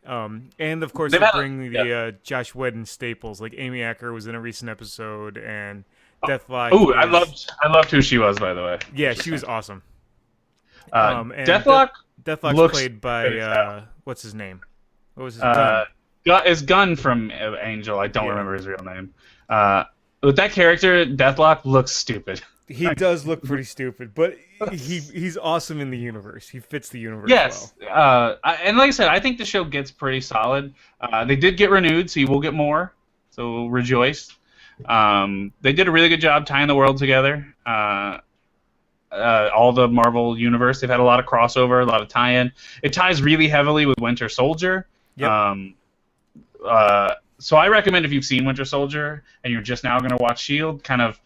And, of course, they bring the Josh Whedon staples. Like Amy Acker was in a recent episode, and Deathlock. Oh, I loved who she was, by the way. Yeah, she was awesome. And Deathlock's played by, what's his name? What was his name? Is Gunn from Angel. I don't remember his real name. With that character, Deathlock looks stupid. He does look pretty stupid, but he's awesome in the universe. He fits the universe well. And like I said, I think the show gets pretty solid. They did get renewed, so you will get more. So rejoice. They did a really good job tying the world together. All the Marvel universe. They've had a lot of crossover, a lot of tie-in. It ties really heavily with Winter Soldier. Yep. So I recommend if you've seen Winter Soldier and you're just now going to watch S.H.I.E.L.D., kind of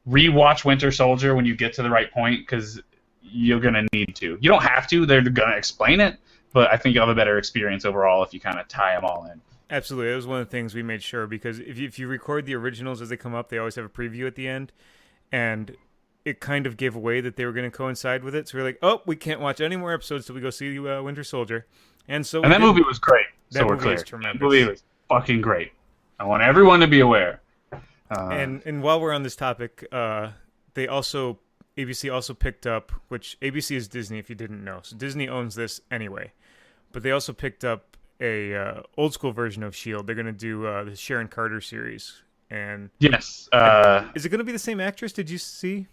rewatch Winter Soldier when you get to the right point, because you're going to need to. You don't have to. They're going to explain it, but I think you'll have a better experience overall if you kind of tie them all in. Absolutely. That was one of the things we made sure, because if you record the originals as they come up, they always have a preview at the end, and it kind of gave away that they were going to coincide with it. So we're like, oh, we can't watch any more episodes till we go see Winter Soldier. And that movie was great. That movie is tremendous. That movie was fucking great. I want everyone to be aware. And while we're on this topic, ABC also picked up, which ABC is Disney if you didn't know. So Disney owns this anyway. But they also picked up a old school version of S.H.I.E.L.D. They're going to do the Sharon Carter series. And yes. is it going to be the same actress? Did you see?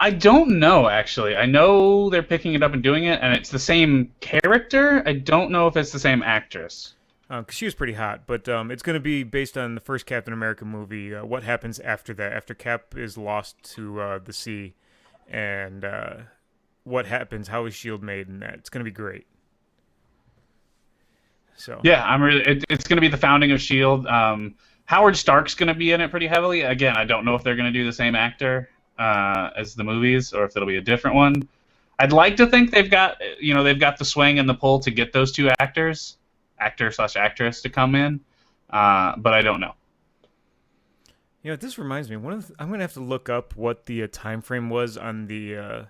I don't know, actually. I know they're picking it up and doing it, and it's the same character. I don't know if it's the same actress. 'Cause she was pretty hot, but it's going to be based on the first Captain America movie. What happens after that? After Cap is lost to the sea, and what happens? How is Shield made? And that it's going to be great. So Yeah, it's going to be the founding of Shield. Howard Stark's going to be in it pretty heavily. Again, I don't know if they're going to do the same actor as the movies, or if it'll be a different one. I'd like to think they've got the swing and the pull to get those two actor/actress to come in, but I don't know. this reminds me. I'm going to have to look up what the time frame was on the.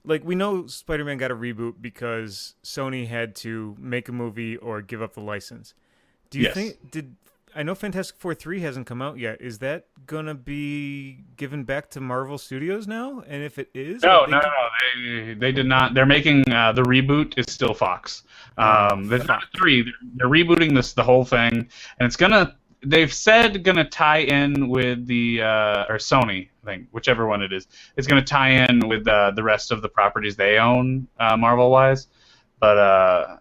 Like, we know Spider-Man got a reboot because Sony had to make a movie or give up the license. Do you think I know Fantastic Four 3 hasn't come out yet. Is that gonna be given back to Marvel Studios now? And if it is, No. They did not. They're making the reboot is still Fox. There's not 3. They're rebooting the whole thing, and it's gonna. They've said gonna tie in with the or Sony, I think, whichever one it is. It's gonna tie in with the rest of the properties they own, Marvel wise, but.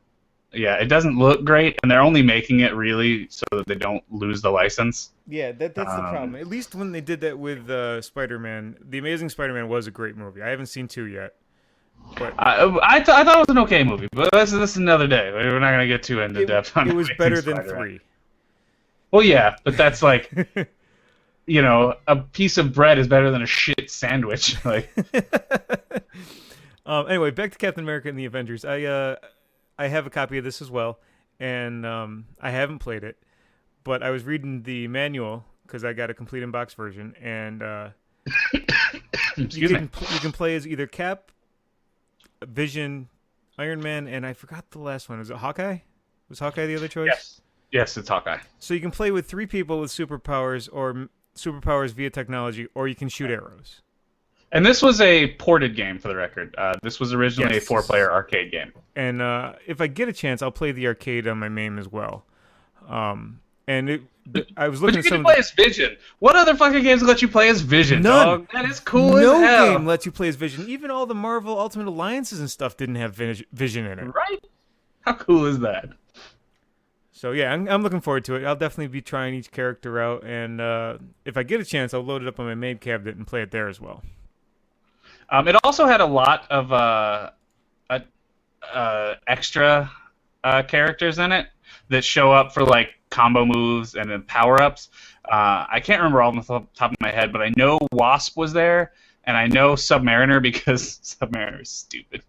Yeah, it doesn't look great, and they're only making it really so that they don't lose the license. Yeah, that's the problem. At least when they did that with Spider-Man, The Amazing Spider-Man was a great movie. I haven't seen 2 yet. But I thought it was an okay movie, but this is another day. We're not going to get too into depth on it. It was better than 3. Well, yeah, but that's like, a piece of bread is better than a shit sandwich. Like. Anyway, back to Captain America and the Avengers. I have a copy of this as well, and I haven't played it, but I was reading the manual because I got a complete in-box version, and you can play as either Cap, Vision, Iron Man, and I forgot the last one. Was it Hawkeye? Was Hawkeye the other choice? Yes, it's Hawkeye. So you can play with 3 people with superpowers or superpowers via technology, or you can shoot arrows. And this was a ported game, for the record. This was originally a 4-player arcade game. And if I get a chance, I'll play the arcade on my MAME as well. I was looking but you at get some. To play as Vision. What other fucking games let you play as Vision? None. Dog? That is cool as hell. No hell. game lets you play as Vision. Even all the Marvel Ultimate Alliances and stuff didn't have Vision in it. Right? How cool is that? So yeah, I'm looking forward to it. I'll definitely be trying each character out, and if I get a chance, I'll load it up on my MAME cabinet and play it there as well. It also had a lot of extra characters in it that show up for like combo moves and then power-ups. I can't remember all off the top of my head, but I know Wasp was there, and I know Submariner because Submariner is stupid.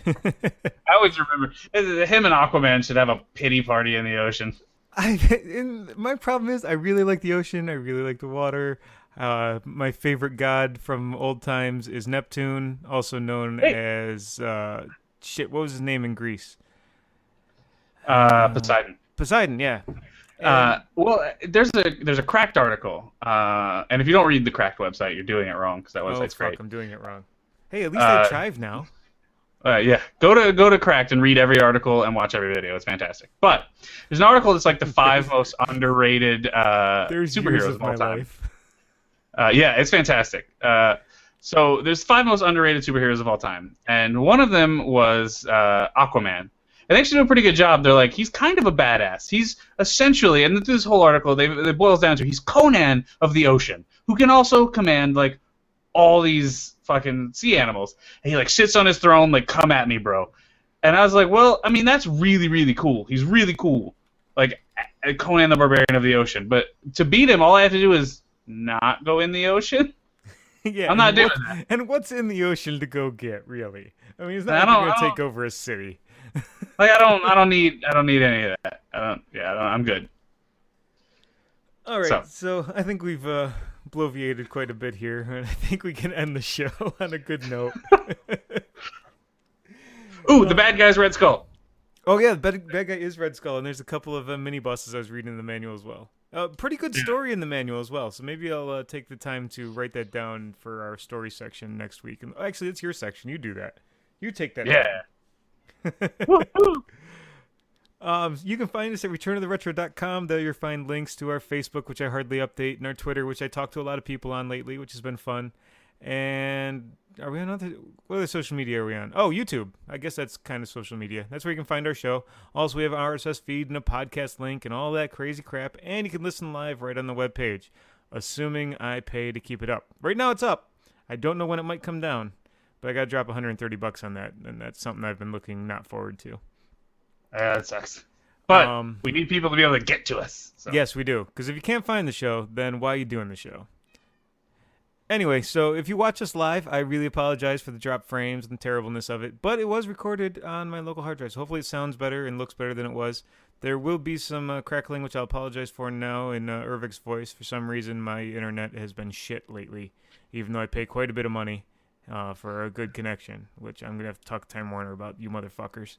I always remember him and Aquaman should have a pity party in the ocean. My problem is I really like the ocean. I really like the water. My favorite god from old times is Neptune, also known as what was his name in Greece? Poseidon. Poseidon, yeah. Well, there's a Cracked article, and if you don't read the Cracked website, you're doing it wrong because that website's great. I'm doing it wrong. Hey, at least I tried now. Yeah, go to Cracked and read every article and watch every video. It's fantastic. But there's an article that's like the 5 most underrated superheroes of all time. Life. Yeah, it's fantastic. So there's 5 most underrated superheroes of all time, and one of them was Aquaman. And they actually do a pretty good job. They're like, he's kind of a badass. He's essentially, and through this whole article, it boils down to he's Conan of the ocean, who can also command like all these fucking sea animals. And he like sits on his throne, like, come at me, bro. And I was like, well, I mean, that's really, really cool. He's really cool, like Conan the Barbarian of the ocean. But to beat him, all I have to do is not go in the ocean. Yeah, I'm not doing that. And what's in the ocean to go get, really? I mean, it's not going to take over a city. Like I don't need any of that. I'm good. All right, so I think we've bloviated quite a bit here, and I think we can end the show on a good note. Ooh, the bad guy's Red Skull. Oh yeah, the bad guy is Red Skull, and there's a couple of mini bosses I was reading in the manual as well. Pretty good story in the manual as well, so maybe I'll take the time to write that down for our story section next week. And actually, it's your section. You do that. You take that. Yeah. You can find us at returnoftheretro.com. There you'll find links to our Facebook, which I hardly update, and our Twitter, which I talk to a lot of people on lately, which has been fun. And are we on what other social media are we on? Oh, YouTube. I guess that's kind of social media. That's where you can find our show. Also, we have an RSS feed and a podcast link and all that crazy crap. And you can listen live right on the webpage, assuming I pay to keep it up. Right now it's up. I don't know when it might come down, but I got to drop $130 on that, and that's something I've been looking not forward to. That sucks. But we need people to be able to get to us. So. Yes, we do. Because if you can't find the show, then why are you doing the show? Anyway, so if you watch us live, I really apologize for the dropped frames and the terribleness of it, but it was recorded on my local hard drive, so hopefully it sounds better and looks better than it was. There will be some crackling, which I'll apologize for now in Ervik's voice. For some reason, my internet has been shit lately, even though I pay quite a bit of money for a good connection, which I'm going to have to talk to Time Warner about, you motherfuckers.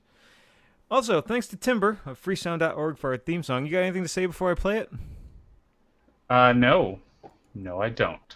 Also, thanks to Timber of freesound.org for our theme song. You got anything to say before I play it? No. No, I don't.